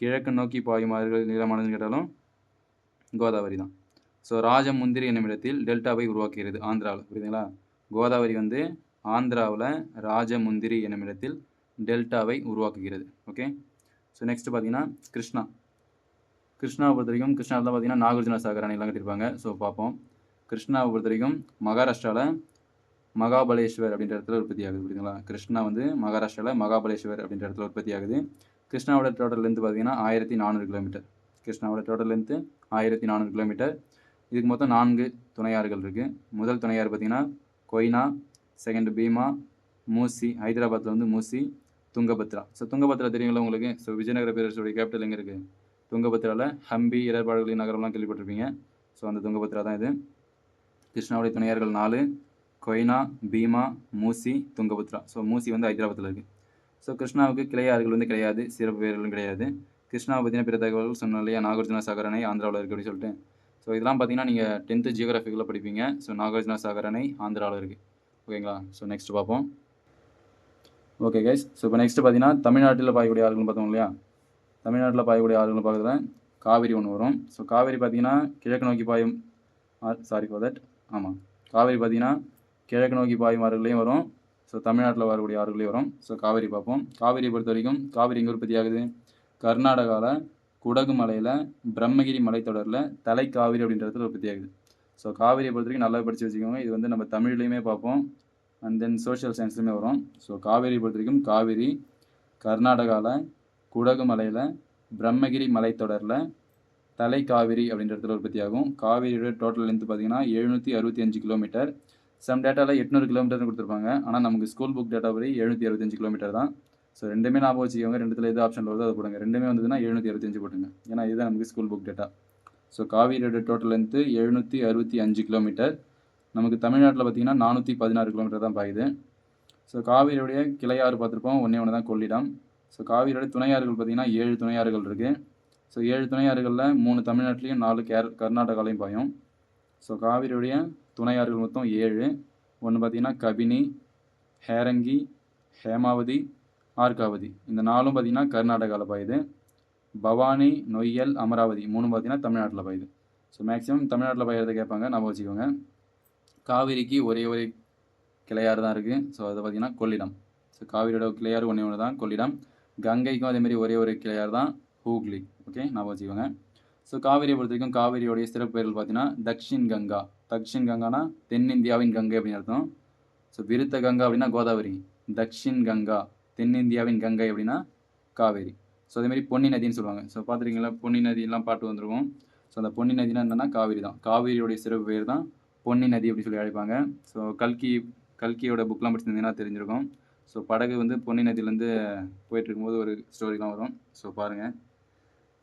கிழக்கு நோக்கி பாயும் ஆறுகளில் நீளமானதுன்னு கேட்டாலும் கோதாவரி தான். ஸோ ராஜமுந்திரி என்னும் இடத்தில் டெல்டாவை உருவாக்குகிறது ஆந்திராவில் புரியுதுங்களா. கோதாவரி வந்து ஆந்திராவில் ராஜமுந்திரி என்னும் இடத்தில் டெல்டாவை உருவாக்குகிறது. ஓகே, ஸோ நெக்ஸ்ட் பார்த்தீங்கன்னா கிருஷ்ணா. கிருஷ்ணாவை பொறுத்த வரைக்கும் கிருஷ்ணாவில் தான் பார்த்தீங்கன்னா நாகார்ஜுன சாகர் அணையெல்லாம் கட்டியிருப்பாங்க. ஸோ பார்ப்போம். கிருஷ்ணாவை பொறுத்த வரைக்கும் மகாராஷ்டிராவில் மகாபலேஸ்வர் அப்படின்ற இடத்துல உற்பத்தி ஆகுது புரியுதுங்களா. கிருஷ்ணா வந்து மகாராஷ்டிராவில் மகாபலேஸ்வர் அப்படின்ற இடத்துல உற்பத்தி ஆகுது. கிருஷ்ணாவோட டோட்டல் லென்த் பார்த்தீங்கன்னா 1400 கிலோமீட்டர். கிருஷ்ணாவோட டோட்டல் லென்த்து 1400 கிலோமீட்டர். இதுக்கு மொத்தம் 4 துணையாறுகள் இருக்குது. முதல் துணையாறு பார்த்தீங்கன்னா கொய்னா, செகண்ட் பீமா, மூசி, ஹைதராபாத்தில் வந்து மூசி, துங்கபத்ரா. ஸோ துங்கபத்ரா தெரியுங்களா உங்களுக்கு. ஸோ விஜயநகர பேரரசுடைய கேபிட்டல் எங்கே இருக்குது? துங்கபத்ராவில் ஹம்பி, இடர்பாடுகளின் நகரம்லாம் கேள்விப்பட்டிருப்பீங்க. ஸோ அந்த துங்கபத்ரா தான் இது. கிருஷ்ணாவுடைய துணையாறுகள் 4: கொய்னா, பீமா, மூசி, துங்கபத்ரா. ஸோ மூசி வந்து ஹைதராபாத்தில் இருக்குது. ஸோ கிருஷ்ணாவுக்கு கிளையாறுகள் வந்து கிடையாது, சிறப்பு பெயர்களும் கிடையாது. கிருஷ்ணாவை பற்றின பிற தகவல்கள் சொன்னோம் இல்லையா, நாகார்ஜுன சாகர் அணை ஆந்திராவில் இருக்குது அப்படின்னு சொல்லிட்டு. ஸோ இதெல்லாம் பார்த்தீங்கன்னா நீங்கள் 10th ஜியோகிராஃபிக்கில் படிப்பீங்க. ஸோ நாகார்ஜுன சாகர் அணை ஆந்திராவில் இருக்குது. ஓகேங்களா. ஸோ நெக்ஸ்ட் பார்ப்போம். ஓகே கைஸ், ஸோ இப்போ நெக்ஸ்ட் பார்த்தீங்கன்னா தமிழ்நாட்டில் பாயக்கூடிய ஆறுகள்னு பார்த்தோம் இல்லையா. தமிழ்நாட்டில் பாயக்கூடிய ஆறுகள் பார்க்குறதுல காவிரி ஒன்று வரும். ஸோ காவிரி பார்த்தீங்கன்னா கிழக்கு நோக்கி பாயும் காவிரி பார்த்தீங்கன்னா கிழக்கு நோக்கி பாயும் ஆறுகளையும் வரும். ஸோ தமிழ்நாட்டில் வரக்கூடிய ஆறுகளையும் வரும். ஸோ காவிரி பார்ப்போம். காவிரியை பொறுத்த வரைக்கும் காவிரி எங்கே உற்பத்தி ஆகுது? கர்நாடகாவில் குடகு மலையில் பிரம்மகிரி மலைத்தொடரில் தலைக்காவிரி அப்படின்ற இடத்துல உற்பத்தி ஆகுது. ஸோ காவிரியை பொறுத்த வரைக்கும் நல்லா படித்து வச்சுக்கோங்க. இது வந்து நம்ம தமிழ்லையுமே பார்ப்போம், அண்ட் தென் சோஷியல் சயின்ஸ்லையுமே வரும். ஸோ காவிரியை பொறுத்த வரைக்கும் காவிரி கர்நாடகாவில் குடகு மலையில் பிரம்மகிரி மலைத்தொடரில் தலைக்காவிரி அப்படின்ற இடத்துல உற்பத்தி ஆகும். காவிரியோட டோட்டல் லென்த் பார்த்தீங்கன்னா 765 கிலோமீட்டர். சம் டேட்டாவில் 800 கிலோமீட்டர்னு கொடுத்துருப்பாங்க. ஆனால் நமக்கு ஸ்கூல் புக் டேட்டா படி 765 கிலோமீட்டர் தான். ஸோ ரெண்டுமே ஞாபகம் வச்சுக்கோங்க. ரெண்டுத்தில் எது ஆப்ஷன் வருதோ அதை போடுங்க. ரெண்டுமே வந்ததுன்னா 765 போட்டுங்க. ஏன்னா இதுதான் நமக்கு ஸ்கூல் புக் டேட்டா. ஸோ காவிரியோட டோட்டல் லென்த்து 765 கிலோமீட்டர். நமக்கு தமிழ்நாட்டில் பார்த்தீங்கன்னா 416 கிலோமீட்டர் தான் பாயுது. ஸோ காவிரியுடைய கிளையாறு பார்த்துருப்போம், ஒன்றே ஒன்று தான் கொள்ளிடம். ஸோ காவிரியோட துணையாறுகள் பார்த்தீங்கன்னா 7 துணையாறுகள் இருக்குது. ஸோ 7 துணையாறுகளில் 3 தமிழ்நாட்டிலையும் 4 கர்நாடகாலையும் பாயும். ஸோ காவிரியுடைய துணையாறுகள் மொத்தம் 7. ஒன்று பார்த்தீங்கன்னா கபினி, ஹேரங்கி, ஹேமாவதி, ஆர்காவதி. இந்த 4ம் பார்த்தீங்கன்னா கர்நாடகாவில் பாயுது. பவானி, நொய்யல், அமராவதி 3 பார்த்தீங்கன்னா தமிழ்நாட்டில் பாயுது. ஸோ மேக்ஸிமம் தமிழ்நாட்டில் பாயறதை கேட்பாங்க, நம்ம வச்சுக்கோங்க. காவிரிக்கு ஒரே ஒரு கிளையாறு தான் இருக்குது. ஸோ அதை பார்த்தீங்கன்னா கொள்ளிடம். ஸோ காவிரியோட கிளையாறு ஒன்று தான் கொள்ளிடம். கங்கைக்கும் அதேமாதிரி ஒரே ஒரு கிளையாறு தான் ஹூக்ளி. ஓகே, நான் வச்சுக்கோங்க. ஸோ காவிரியை பொறுத்த வரைக்கும் காவிரியோடைய சிறப்பு பெயர்கள் பார்த்தீங்கன்னா தக்ஷின் கங்கா. தக்ஷின் கங்கானா தென்னிந்தியாவின் கங்கை அப்படின்னு அர்த்தம். ஸோ விருத்த கங்கா அப்படின்னா கோதாவரி. தக்ஷின் கங்கா தென்னிந்தியாவின் கங்கை அப்படின்னா காவேரி. ஸோ அதேமாதிரி பொன்னி நதின்னு சொல்லுவாங்க. ஸோ பார்த்துருக்கீங்களா, பொன்னி நதியெல்லாம் பாட்டு வந்துருக்கும். ஸோ அந்த பொன்னி நதினா என்னென்னா காவிரி தான். காவிரியோடைய சிறப்பு பெயர் தான் பொன்னி நதி அப்படின்னு சொல்லி அழைப்பாங்க. ஸோ கல்கியோட புக்லாம் படிச்சிருந்தீங்கன்னா தெரிஞ்சிருக்கும். ஸோ படகு வந்து பொன்னி நதியிலேருந்து போயிட்டு இருக்கும்போது ஒரு ஸ்டோரிலாம் வரும். ஸோ பாருங்கள்,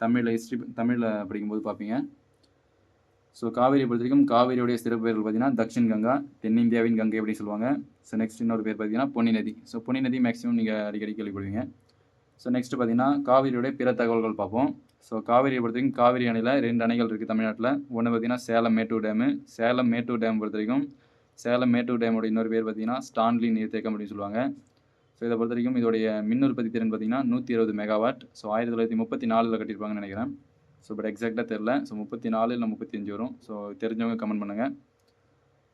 தமிழில் படிக்கும்போது பார்ப்பீங்க. ஸோ காவிரியை பொறுத்த வரைக்கும் காவிரியோடைய சிறப்பு பெயர்கள் பார்த்தீங்கன்னா தக்ஷின் கங்கா, தென்னிந்தியாவின் கங்கை அப்படின்னு சொல்லுவாங்க. ஸோ நெக்ஸ்ட் இன்னொரு பேர் பார்த்தீங்கன்னா பொன்னி நதி. ஸோ பொன்னி நதி மேக்ஸிமம் நீங்கள் அடிக்கடி கேள்விப்படுவீங்க. ஸோ நெக்ஸ்ட் பார்த்தீங்கன்னா காவிரியோடைய பிற தகவல்கள் பார்ப்போம். ஸோ காவிரியை பொறுத்த வரைக்கும் காவிரி அணையில் 2 அணைகள் இருக்குது தமிழ்நாட்டில். ஒன்று பார்த்தீங்கன்னா சேலம் மேட்டூர் டேமு. சேலம் மேட்டூர் டேம் பொறுத்த வரைக்கும் சேலம் மேட்டூர் டேமோட இன்னொரு பேர் பார்த்தீங்கன்னா ஸ்டான்லி நீர்த்தேக்கம் அப்படின்னு சொல்லுவாங்க. ஸோ இதை பொறுத்த வரைக்கும் இதோடைய மின் உற்பத்தி திறன் பார்த்தீங்கன்னா 120 மெகாவாட். ஸோ 1934 கட்டியிருப்பாங்கன்னு நினைக்கிறேன். ஸோ பட் எக்ஸாக்டாக தெரில. ஸோ 34 இல்லை 35 வரும். ஸோ தெரிஞ்சவங்க கமெண்ட் பண்ணுங்கள்.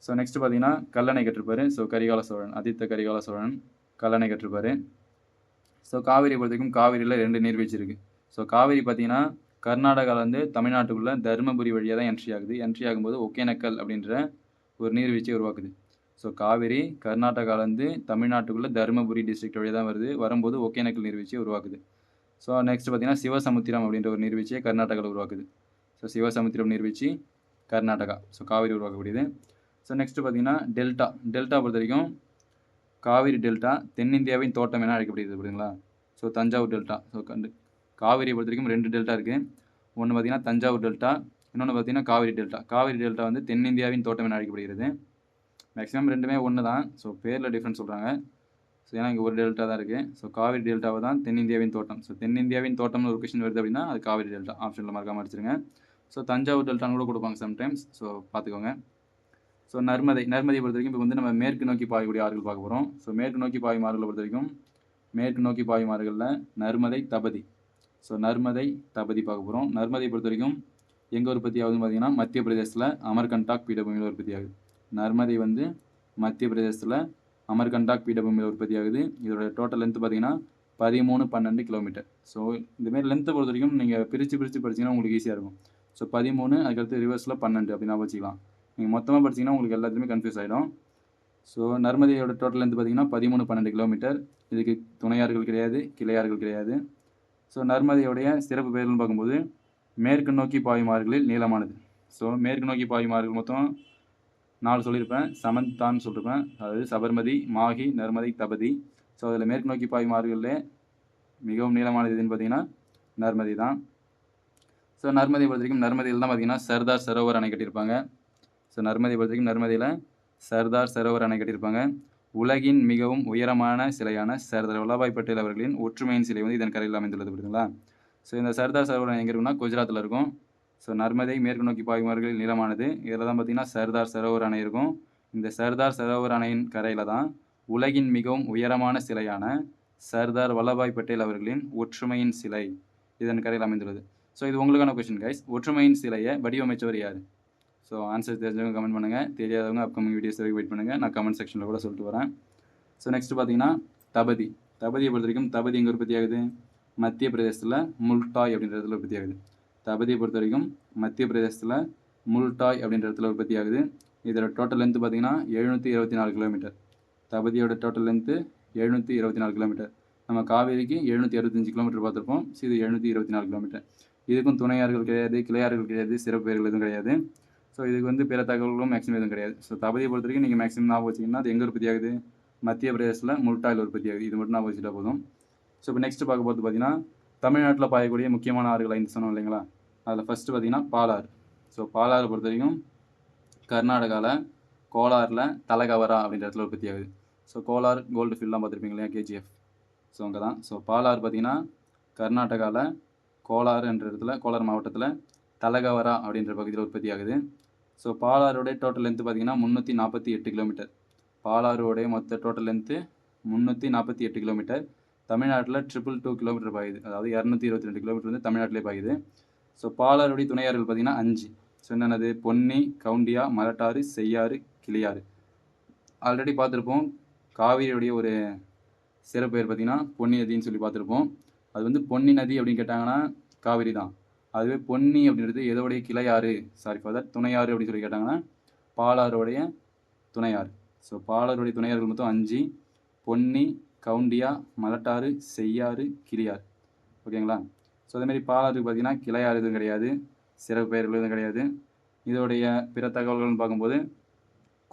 ஸோ நெக்ஸ்ட் பார்த்தீங்கன்னா கல்லணை கட்டிருப்பார். ஸோ கரிகால சோழன், ஆதித்த கரிகால சோழன் கல்லணை கட்டிருப்பார். ஸோ காவிரியை பொறுத்த வரைக்கும் காவிரியில் 2 நீர்வீழ்ச்சி இருக்குது. ஸோ காவிரி பார்த்தீங்கன்னா கர்நாடகாவிலேருந்து தமிழ்நாட்டுக்குள்ளே தருமபுரி வழியாக தான் என்ட்ரி ஆகுது. என்ட்ரி ஆகும்போது ஒகேனக்கல் அப்படின்ற ஒரு நீர்வீழ்ச்சியை உருவாக்குது. ஸோ காவிரி கர்நாடகாவிலேருந்து தமிழ்நாட்டுக்குள்ளே தருமபுரி டிஸ்ட்ரிக்ட் வழியாக தான் வருது. வரும்போது ஒகேனக்கல் நீர்வீழ்ச்சியை உருவாக்குது. ஸோ நெக்ஸ்ட் பார்த்தீங்கன்னா சிவசமுத்திரம் அப்படின்ற ஒரு நீர்வீழ்ச்சியை கர்நாடகாவில் உருவாக்குது. ஸோ சிவசமுத்திரம் நீர்வீழ்ச்சி கர்நாடகா. ஸோ காவிரி உருவாக்கக்கூடியது. ஸோ நெக்ஸ்ட் பார்த்தீங்கன்னா டெல்டா பொறுத்த வரைக்கும் காவிரி டெல்டா தென்னிந்தியாவின் தோட்டம் என அழைக்கப்படுகிறது. புரியுதுங்களா? So Thanjavur delta. ஸோ காவிரியை பொறுத்த வரைக்கும் 2 டெல்டா இருக்குது. ஒன்று பார்த்தீங்கன்னா தஞ்சாவூர் டெல்டா, இன்னொன்று பார்த்தீங்கன்னா காவிரி டெல்டா. காவிரி டெல்டா வந்து தென்னிந்தியாவின் தோட்டம் என அழைக்கப்படுகிறது. மேக்ஸிமம் ரெண்டுமே ஒன்று தான். ஸோ பேரில் டிஃப்ரென்ஸ் சொல்கிறாங்க. ஸோ ஏன்னா இங்கே ஒரு டெல்டா தான் இருக்குது. ஸோ காவிரி டெல்டாவை தான் தென்னிந்தியாவின் தோட்டம். ஸோ தென்னிந்தியாவின் தோட்டம்னு ஒரு கொஸ்டின் வருது அப்படின்னா அது காவிரி டெல்டா. ஆப்ஷனில் மறக்காமல் அடிச்சிருங்க. ஸோ தஞ்சாவூர் டெல்டான்னு கூட கொடுப்பாங்க சம்டைம்ஸ். ஸோ பார்த்துக்கோங்க. ஸோ நர்மதையை பொறுத்த வரைக்கும் இப்போ வந்து நம்ம மேற்கு நோக்கி பாயக்கூடிய ஆறுகள் பார்க்க போகிறோம். ஸோ மேற்கு நோக்கி பாயும் ஆறுகளை பொறுத்த வரைக்கும் மேற்கு நோக்கி பாயும் ஆறுகளில் நர்மதை, தபதி. ஸோ நர்மதை, தபதி பார்க்க போகிறோம். நர்மதை பொறுத்த வரைக்கும் எங்கே உற்பத்தி ஆகுதுன்னு பார்த்தீங்கன்னா மத்திய பிரதேசத்தில் அமர்கண்டாக் பீடபூமியில் உற்பத்தி ஆகுது. நர்மதை வந்து மத்திய பிரதேசத்தில் அமர்கண்டாக் பீடபூமியில் உற்பத்தி ஆகுது. இதோட டோட்டல் லென்த் பார்த்தீங்கன்னா 13-12 கிலோமீட்டர். ஸோ இந்தமாரி லென்த்தை பொறுத்த வரைக்கும் நீங்கள் பிரித்து படிச்சிங்கன்னா உங்களுக்கு ஈஸியாக இருக்கும். ஸோ 13, அதுக்கடுத்து ரிவர்ஸில் 12 அப்படின்னு வச்சுக்கலாம். நீங்கள் மொத்தமாக படிச்சிங்கன்னா உங்களுக்கு எல்லாத்துலேயுமே கன்ஃபியூஸ் ஆகிடும். ஸோ நர்மதையோட டோட்டல் லென்த் பார்த்தீங்கன்னா 13-12 கிலோமீட்டர். இதுக்கு துணையாறுகள் கிடையாது, கிளையாறுகள் கிடையாது. ஸோ நர்மதையோடைய சிறப்பு பெயர்கள்னு பார்க்கும்போது மேற்கு நோக்கி பாயும் ஆறுகளில் நீளமானது. ஸோ மேற்கு நோக்கி பாயும் ஆறுகள் மொத்தம் 4 சொல்லியிருப்பேன். சமந்தான்னு சொல்லியிருப்பேன். அதாவது சபர்மதி, மாஹி, நர்மதை, தபதி. ஸோ அதில் மேற்கு நோக்கி பாயும் ஆறுகளில் மிகவும் நீளமானது எதுன்னு பார்த்தீங்கன்னா நர்மதை தான். ஸோ நர்மதை பொறுத்த வரைக்கும் நர்மதையில் தான் பார்த்தீங்கன்னா சர்தார் சரோவர் அணை கட்டியிருப்பாங்க. ஸோ நர்மதை பொறுத்த வரைக்கும் நர்மதையில் சர்தார் சரோவர் அணை கட்டியிருப்பாங்க. உலகின் மிகவும் உயரமான சிலையான சர்தார் வல்லபாய் பட்டேல் அவர்களின் ஒற்றுமையின் சிலை வந்து இதன் கரையில் அமைந்துள்ளது. புரியுதுங்களா? ஸோ இந்த சர்தார் சரோவர் அணை எங்கே இருக்குன்னா குஜராத்தில் இருக்கும். ஸோ நர்மதை மேற்கு நோக்கி பாயும் ஆறுகளில் நீளமானது. இதில் தான் பார்த்தீங்கன்னா சர்தார் சரோவர் அணை இருக்கும். இந்த சர்தார் சரோவர் அணையின் கரையில் தான் உலகின் மிகவும் உயரமான சிலையான சர்தார் வல்லபாய் பட்டேல் அவர்களின் ஒற்றுமையின் சிலை இதன் கரையில் அமைந்துள்ளது. ஸோ இது உங்களுக்கான கொஸ்டின் கைஸ். ஒற்றுமையின் சிலையை வடிவமைச்சவர் யார்? ஸோ ஆன்சர் தெரிஞ்சவங்க கமெண்ட் பண்ணுங்கள். தெரியாதவங்க அப்கமிங் வீடியோஸ் வரைக்கும் வெயிட் பண்ணுங்கள். நான் கமெண்ட் செக்ஷனில் கூட சொல்லிட்டு வரேன். ஸோ நெக்ஸ்ட் பார்த்தீங்கன்னா தபதியை பொறுத்த வரைக்கும் தபதி எங்கே உற்பத்தி ஆகுது? மத்திய பிரதேசத்தில் முல்டாய் அப்படின்ற இடத்துல உற்பத்தி ஆகுது. தபதியை பொறுத்த வரைக்கும் மத்திய பிரதேசத்தில் முல்டாய் அப்படின்ற இடத்துல உற்பத்தி ஆகுது. இதோட டோட்டல் லென்த்து பார்த்தீங்கன்னா 724 கிலோமீட்டர். தபதியோட டோட்டல் லென்த்து 724 கிலோமீட்டர். நம்ம காவேரிக்கு 765 கிலோமீட்டர் பார்த்துருப்போம். ஸோ இது 724 கிலோமீட்டர். இதுக்கும் துணையாறுகள் கிடையாது, கிளையாறுகள் கிடையாது, சிறப்பு பெயர்கள் எதுவும் கிடையாது. ஸோ இதுக்கு வந்து பிற தகவல்களும் மேக்ஸிமம் எதுவும் கிடையாது. ஸோ தபதியை பொறுத்த வரைக்கும் நீங்கள் மேக்ஸிமம் ஞாபகம் வச்சிங்கன்னா அது எங்கே உற்பத்தி ஆகுது? மத்திய பிரதேசத்தில் முல்டாயில் உற்பத்தி ஆகுது. இது மட்டும் ஞாபகம் வச்சுட்டா போதும். ஸோ இப்போ நெக்ஸ்ட் பார்க்க போகிறது பார்த்தீங்கன்னா தமிழ்நாட்டில் பாயக்கூடிய முக்கியமான ஆறுகள் 5 சொன்னோம் இல்லைங்களா? அதில் ஃபஸ்ட்டு பார்த்தீங்கன்னா பாலாறு. ஸோ பாலாறு பொறுத்த வரைக்கும் கர்நாடகாவில் கோலாரில் தலகவரா அப்படின்ற இடத்துல உற்பத்தி ஆகுது. ஸோ கோலார் கோல்டு ஃபீல்ட்லாம் பார்த்துருப்பீங்க இல்லையா, கேஜிஎஃப். ஸோ அங்கே தான். ஸோ பாலாறு பார்த்தீங்கன்னா கர்நாடகாவில் கோலார் என்ற இடத்துல, கோலார் மாவட்டத்தில் தலகவரா அப்படின்ற பகுதியில் உற்பத்தி ஆகுது. ஸோ பாலாறுடைய டோட்டல் லென்த்து பார்த்தீங்கன்னா 348 கிலோமீட்டர். பாலாறுடைய மொத்த டோட்டல் லென்த்து 348 கிலோமீட்டர். தமிழ்நாட்டில் 222 கிலோமீட்டர் பாயுது. அதாவது 222 கிலோமீட்டர் வந்து தமிழ்நாட்டிலே பாயுது. ஸோ பாலாறுடைய துணையாறுகள் பார்த்தீங்கன்னா 5. ஸோ என்னென்னது? பொன்னி, கவுண்டியா, மலட்டாறு, செய்யாறு, கிளியாறு. ஆல்ரெடி பார்த்துருப்போம். காவிரியுடைய ஒரு சிறப்பு பேர் பார்த்தீங்கன்னா பொன்னி நதின்னு சொல்லி பார்த்துருப்போம். அது வந்து பொன்னி நதி அப்படின்னு கேட்டாங்கன்னா காவிரி தான். அதுவே பொன்னி அப்படின்றது எதோடைய கிளையாறு, சாரி ஃபார் தட், துணையாறு அப்படின்னு சொல்லி கேட்டாங்கன்னா பாலாறுடைய துணையாறு. ஸோ பாலாறுடைய துணையாறுகள் மொத்தம் 5. பொன்னி, கவுண்டியா, மலட்டாறு, செய்யாறு, கிளியாறு. ஓகேங்களா? ஸோ அதேமாதிரி பாலாறுக்கு பார்த்தீங்கன்னா கிளையாறு எதுவும் கிடையாது, சிறப்பு பெயர்கள் எதுவும் கிடையாது. இதோடைய பிற தகவல்கள்னு பார்க்கும்போது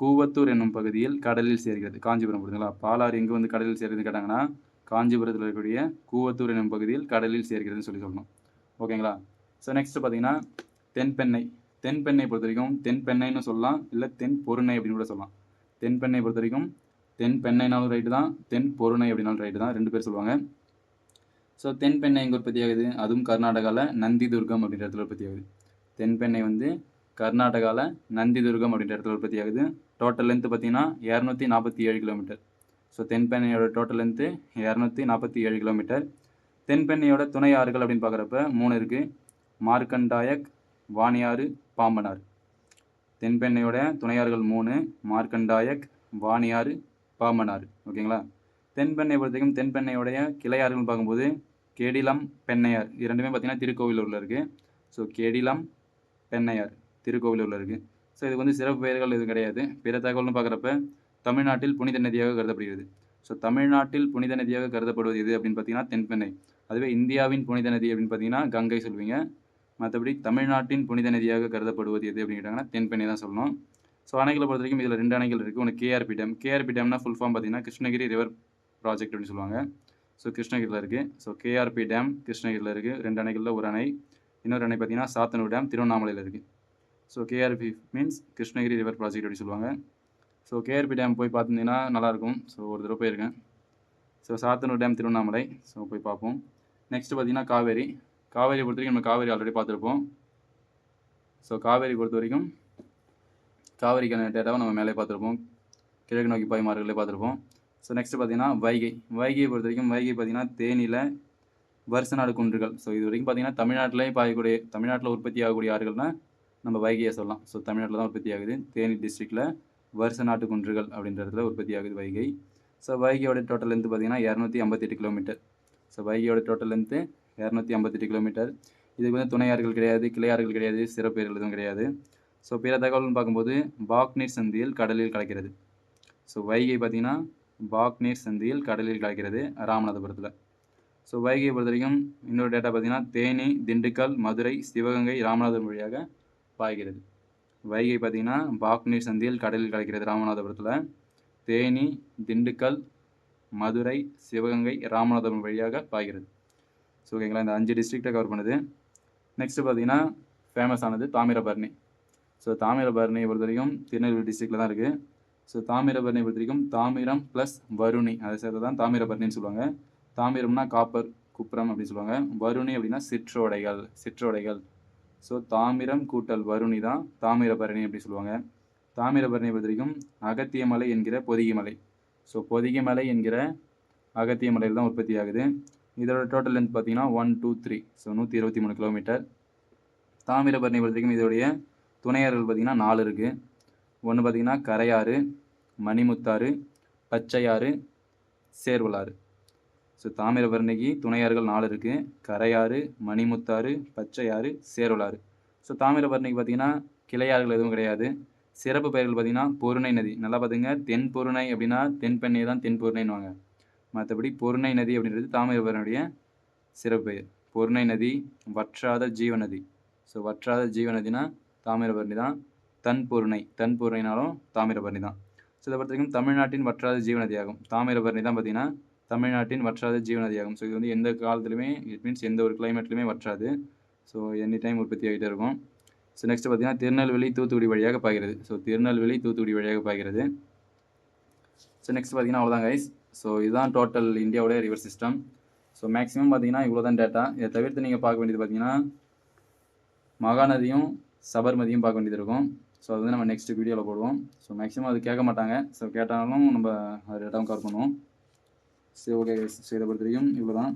கூவத்தூர் என்னும் பகுதியில் கடலில் சேர்கிறது. காஞ்சிபுரம் புரியுதுங்களா? பாலாறு எங்கே வந்து கடலில் சேர்கிறதுன்னு கேட்டாங்கன்னா காஞ்சிபுரத்தில் இருக்கக்கூடிய கூவத்தூர் என்னும் பகுதியில் கடலில் சேர்கிறதுன்னு சொல்லி சொல்லணும். ஓகேங்களா? ஸோ நெக்ஸ்ட் பார்த்தீங்கன்னா தென்பெண்ணை. தென்பெண்ணை பொறுத்த வரைக்கும் தென்பெண்ணைன்னு சொல்லலாம், இல்லை தென் பொருணை அப்படின்னு கூட சொல்லலாம். தென்பெண்ணை பொறுத்த வரைக்கும் தென்பெண்ணைனாலும் ரைட்டு தான், தென் பொருணை அப்படின்னாலும் ரைட்டு தான், 2 பேர் சொல்லுவாங்க. ஸோ தென்பெண்ணை எங்கே உற்பத்தி ஆகுது? அதுவும் கர்நாடகாவில் நந்திதுர்கம் அப்படின்ற இடத்துல உற்பத்தி ஆகுது. தென்பெண்ணை வந்து கர்நாடகாவில் நந்திதுர்கம் அப்படின்ற இடத்துல உற்பத்தி ஆகுது. டோட்டல் லென்த்து பார்த்தீங்கன்னா 247 கிலோமீட்டர். ஸோ தென்பெண்ணையோட டோட்டல் லென்த்து 247 கிலோமீட்டர். தென்பெண்ணையோட துணை ஆறுகள் அப்படின்னு பார்க்குறப்ப 3 இருக்குது. மார்க்கண்டாயக், வாணியாறு, பாம்பனாறு. தென்பெண்ணையோட துணையாறுகள் 3: மார்க்கண்டாயக், வாணியாறு, பாம்பனாறு. ஓகேங்களா? தென்பெண்ணை பொறுத்த வரைக்கும் தென்பெண்ணையோடைய கிளையாறுகள்னு பார்க்கும்போது கேடிலம், பெண்ணையார். இது ரெண்டுமே பார்த்தீங்கன்னா திருக்கோவிலூரில் இருக்குது. ஸோ கேடிலம், பெண்ணையார் திருக்கோவிலூரில் இருக்குது. ஸோ இதுக்கு வந்து சிறப்பு பெயர்கள் எதுவும் கிடையாது. பிற தகவல்னு பார்க்குறப்ப தமிழ்நாட்டில் புனித நதியாக கருதப்படுகிறது. ஸோ தமிழ்நாட்டில் புனித நதியாக கருதப்படுவது எது அப்படின்னு பார்த்தீங்கன்னா தென்பெண்ணை. அதுவே இந்தியாவின் புனித நதி அப்படின்னு பார்த்தீங்கன்னா கங்கை சொல்வீங்க. மற்றபடி தமிழ்நாட்டின் புனித நதியாக கருதப்படுவது எது அப்படின்னு கேட்டாங்கன்னா தென்பெண்ணை தான் சொல்லணும். ஸோ அணைகளை பொறுத்த வரைக்கும் இதில் 2 அணைகள் இருக்குது. ஒன்று கேஆர்பி டேம். கேஆர்பி டேம்னா ஃபுல் ஃபார்ம் பார்த்தீங்கன்னா கிருஷ்ணகிரி ரிவர் ப்ராஜெக்ட் அப்படின்னு சொல்லுவாங்க. ஸோ கிருஷ்ணகிரியில் இருக்குது. ஸோ கேஆர்பி டேம் கிருஷ்ணகிரியில் இருக்குது. 2 அணைகளில் ஒரு அணை. இன்னொரு அணை பார்த்தீங்கன்னா சாத்தனூர் டேம் திருவண்ணாமலையில் இருக்குது. So KRP means Krishnagiri river project அப்படி சொல்லுவாங்க. ஸோ கேஆர்பி டேம் போய் பார்த்துருந்தீங்கன்னா நல்லாயிருக்கும். ஸோ ஒரு தடவை போயிருக்கேன். So Sathanur dam Tiruvannamalai. So போய் பார்ப்போம். நெக்ஸ்ட்டு பார்த்தீங்கன்னா காவேரி. காவேரி பொறுத்த வரைக்கும் நம்ம காவேரி ஆல்ரெடி பார்த்துருப்போம். ஸோ காவேரி பொறுத்த வரைக்கும் காவேரிக்கான டேட்டாவை நம்ம மேலே பார்த்துருப்போம். கிழக்கு நோக்கி பாயும் ஆறுகளே பார்த்துருப்போம். ஸோ நெக்ஸ்ட்டு பார்த்தீங்கன்னா வைகை. வைகையை பொறுத்த வரைக்கும் வைகை பார்த்தீங்கன்னா தேனியில் வருசநாடு குன்றுகள். ஸோ இது வரைக்கும் பார்த்தீங்கன்னா தமிழ்நாட்டில் உற்பத்தி ஆகக்கூடிய ஆறுகள்னால் நம்ம வைகையை சொல்லலாம். ஸோ தமிழ்நாட்டில் தான் உற்பத்தி ஆகுது. தேனி டிஸ்ட்ரிக்டில் வருசநாட்டு குன்றுகள் அப்படின்ற இடத்துல உற்பத்தி ஆகுது வைகை. ஸோ வைகையோட டோட்டல் லென்த்து பார்த்தீங்கன்னா 258 கிலோமீட்டர். ஸோ வைகையோட டோட்டல் லென்த்து 258 கிலோமீட்டர். இதுக்கு வந்து துணையாறுகள் கிடையாது, கிளையாறுகள் கிடையாது, சிறப்பேறுகள் எதுவும் கிடையாது. ஸோ பிற தகவல்னு பார்க்கும்போது பாக்நீர் சந்தியில் கடலில் கலக்கிறது. ஸோ வைகை பார்த்தீங்கன்னா பாக்நீர் சந்தியில் கடலில் கலக்கிறது ராமநாதபுரத்தில். ஸோ வைகையை பொறுத்த வரைக்கும் இன்னொரு டேட்டா பார்த்தீங்கன்னா தேனி, திண்டுக்கல், மதுரை, சிவகங்கை, ராமநாதபுரம் வழியாக பாய்கிறது. வைகை பார்த்தீங்கன்னா பாக்நீர் சந்தியில் கடலில் கலக்கிறது ராமநாதபுரத்தில். தேனி, திண்டுக்கல், மதுரை, சிவகங்கை, ராமநாதபுரம் வழியாக பாய்கிறது. ஸோ ஓகேங்களா? இந்த 5 டிஸ்ட்ரிக்டை கவர் பண்ணுது. நெக்ஸ்ட்டு பார்த்தீங்கன்னா ஃபேமஸ் ஆனது தாமிரபரணி. ஸோ தாமிரபரணியை பொறுத்த வரைக்கும் திருநெல்வேலி டிஸ்ட்ரிக்டில் தான் இருக்குது. ஸோ தாமிரபரணியை பொறுத்த வரைக்கும் தாமிரம் ப்ளஸ் வருணி அதை சேர்த்து தான் தாமிரபரணின்னு சொல்லுவாங்க. தாமிரம்னா காப்பர், குப்ரம் அப்படின்னு சொல்லுவாங்க. வருணி அப்படின்னா சிற்றோடைகள். ஸோ தாமிரம் கூட்டல் வருணி தான் தாமிரபரணி அப்படி சொல்லுவாங்க. தாமிரபரணியை பொறுத்த வரைக்கும் அகத்தியமலை என்கிற பொதிகைமலை. ஸோ பொதிகைமலை என்கிற அகத்தியமலையில் தான் உற்பத்தி ஆகுது. இதோட டோட்டல் லென்த் பார்த்தீங்கன்னா 1, 2, 3. So 123 kilometre. தாமிரபரணியை பொறுத்த வரைக்கும் இதோடைய துணையாறுகள் பார்த்தீங்கன்னா 4 இருக்குது. ஒன்று பார்த்தீங்கன்னா கரையாறு, மணிமுத்தாறு, பச்சையாறு, சேர்வலாறு. ஸோ தாமிரபரணிக்கு துணையாறுகள் 4 இருக்குது. கரையாறு, மணிமுத்தாறு, பச்சையாறு, சேர்வலாறு. ஸோ தாமிரபரணிக்கு பார்த்தீங்கன்னா கிளையாறுகள் எதுவும் கிடையாது. சிறப்பு பெயர்கள் பார்த்தீங்கன்னா பொருணை நதி. நல்லா பார்த்துங்க, தென்பொருணை அப்படின்னா தென்பெண்ணை தான் தென்பொருணைன்னுவாங்க. மற்றபடி பொருணை நதி அப்படின்றது தாமிரபரணியுடைய சிறப்பெயர். பொருணை நதி வற்றாத ஜீவநதி. ஸோ வற்றாத ஜீவநதினா தாமிரபரணி தான். தன்பொருணைனாலும் தாமிரபரணி தான். ஸோ இதை பொறுத்த வரைக்கும் தமிழ்நாட்டின் வற்றாத ஜீவநதியாகும். தாமிரபரணி தான் பார்த்தீங்கன்னா தமிழ்நாட்டின் வற்றாத ஜீவநதியாகும். ஸோ இது வந்து எந்த காலத்துலையுமே இட் மீன்ஸ் எந்த ஒரு கிளைமேட்லையுமே வற்றாது. ஸோ எனி டைம் உற்பத்தி ஆகிட்டே இருக்கும். ஸோ நெக்ஸ்ட் பார்த்தீங்கன்னா திருநெல்வேலி தூத்துக்குடி வழியாக பாய்கிறது. ஸோ திருநெல்வேலி தூத்துக்குடி வழியாக பாய்கிறது. ஸோ நெக்ஸ்ட் பார்த்தீங்கன்னா அவ்வளோதான் கைஸ். ஸோ இதுதான் டோட்டல் இந்தியாவுடைய ரிவர் சிஸ்டம். ஸோ மேக்ஸிமம் பார்த்தீங்கன்னா இவ்வளோ தான் டேட்டா. இதை தவிர்த்து நீங்கள் பார்க்க வேண்டியது பார்த்தீங்கன்னா மகாநதியும் சபர்மதியும் பார்க்க வேண்டியது இருக்கும். ஸோ அது வந்து நம்ம நெக்ஸ்ட் வீடியோவில் போடுவோம். ஸோ மேக்ஸிமம் அது கேட்க மாட்டாங்க. ஸோ கேட்டாலும் நம்ம அது டேட்டாவும் கவர் பண்ணுவோம். சரி ஓகே. ஸோ இதை பொறுத்த வரைக்கும் இவ்வளோ தான்.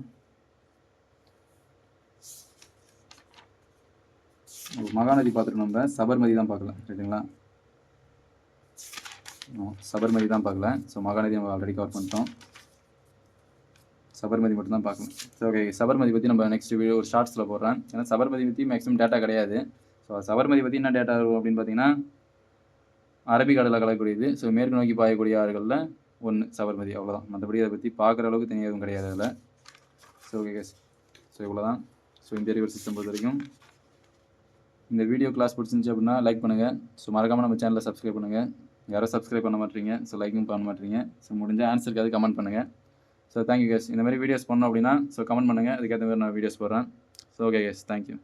மகாநதி பார்த்துட்டு நம்ம சபர்மதி தான் பார்க்கல, ரைட்டுங்களா? சபர்மதி தான் பார்க்கல. ஸோ மகாநதி நம்ம ஆல்ரெடி கவர் பண்ணிட்டோம். சபர்மதி மட்டும் தான் பார்க்கணும். So okay. சபர்மதி பற்றி நம்ம நெக்ஸ்ட் வீடியோ ஒரு ஷார்ட்ஸில் போடுறேன். ஏன்னா சபர்மதி பற்றி மேக்ஸிமம் டேட்டா கிடையாது. ஸோ சபர்மதி பற்றி என்ன டேட்டா இருக்கும் அப்படின்னு பார்த்தீங்கன்னா அரபிக்கடலில் கலக்கக்கூடியது. ஸோ மேற்கு நோக்கி பாயக்கூடிய ஆறுகளில் ஒன்று சபர்மதி, அவ்வளோதான். மற்றபடி அதை பற்றி பார்க்குற அளவுக்கு தனியாக எதுவும் கிடையாது அதில். So okay guys. ஸோ இவ்வளோ தான். ஸோ இந்த ரிவர் சிஸ்டம் பொறுத்த வரைக்கும் இந்த வீடியோ கிளாஸ் பிடிச்சிருந்துச்சு அப்படின்னா லைக் பண்ணுங்கள். ஸோ மறக்காமல் நம்ம சேனலை சப்ஸ்கிரைப் பண்ணுங்கள். யாரும் சப்ஸ்கிரைப் பண்ண மாட்டீங்க. ஸோ லைக்கும் பண்ண மாட்டீங்க. ஸோ முடிஞ்ச ஆன்சருக்கு அது கமெண்ட் பண்ணுங்கள். So thank you case. இந்த மாதிரி வீடியோஸ் பண்ணோம் அப்படின்னா ஸோ கமெண்ட் பண்ணுங்கள். அதுக்கேற்ற மாதிரி நான் வீடியோஸ் போடுறேன். So okay guys, thank you.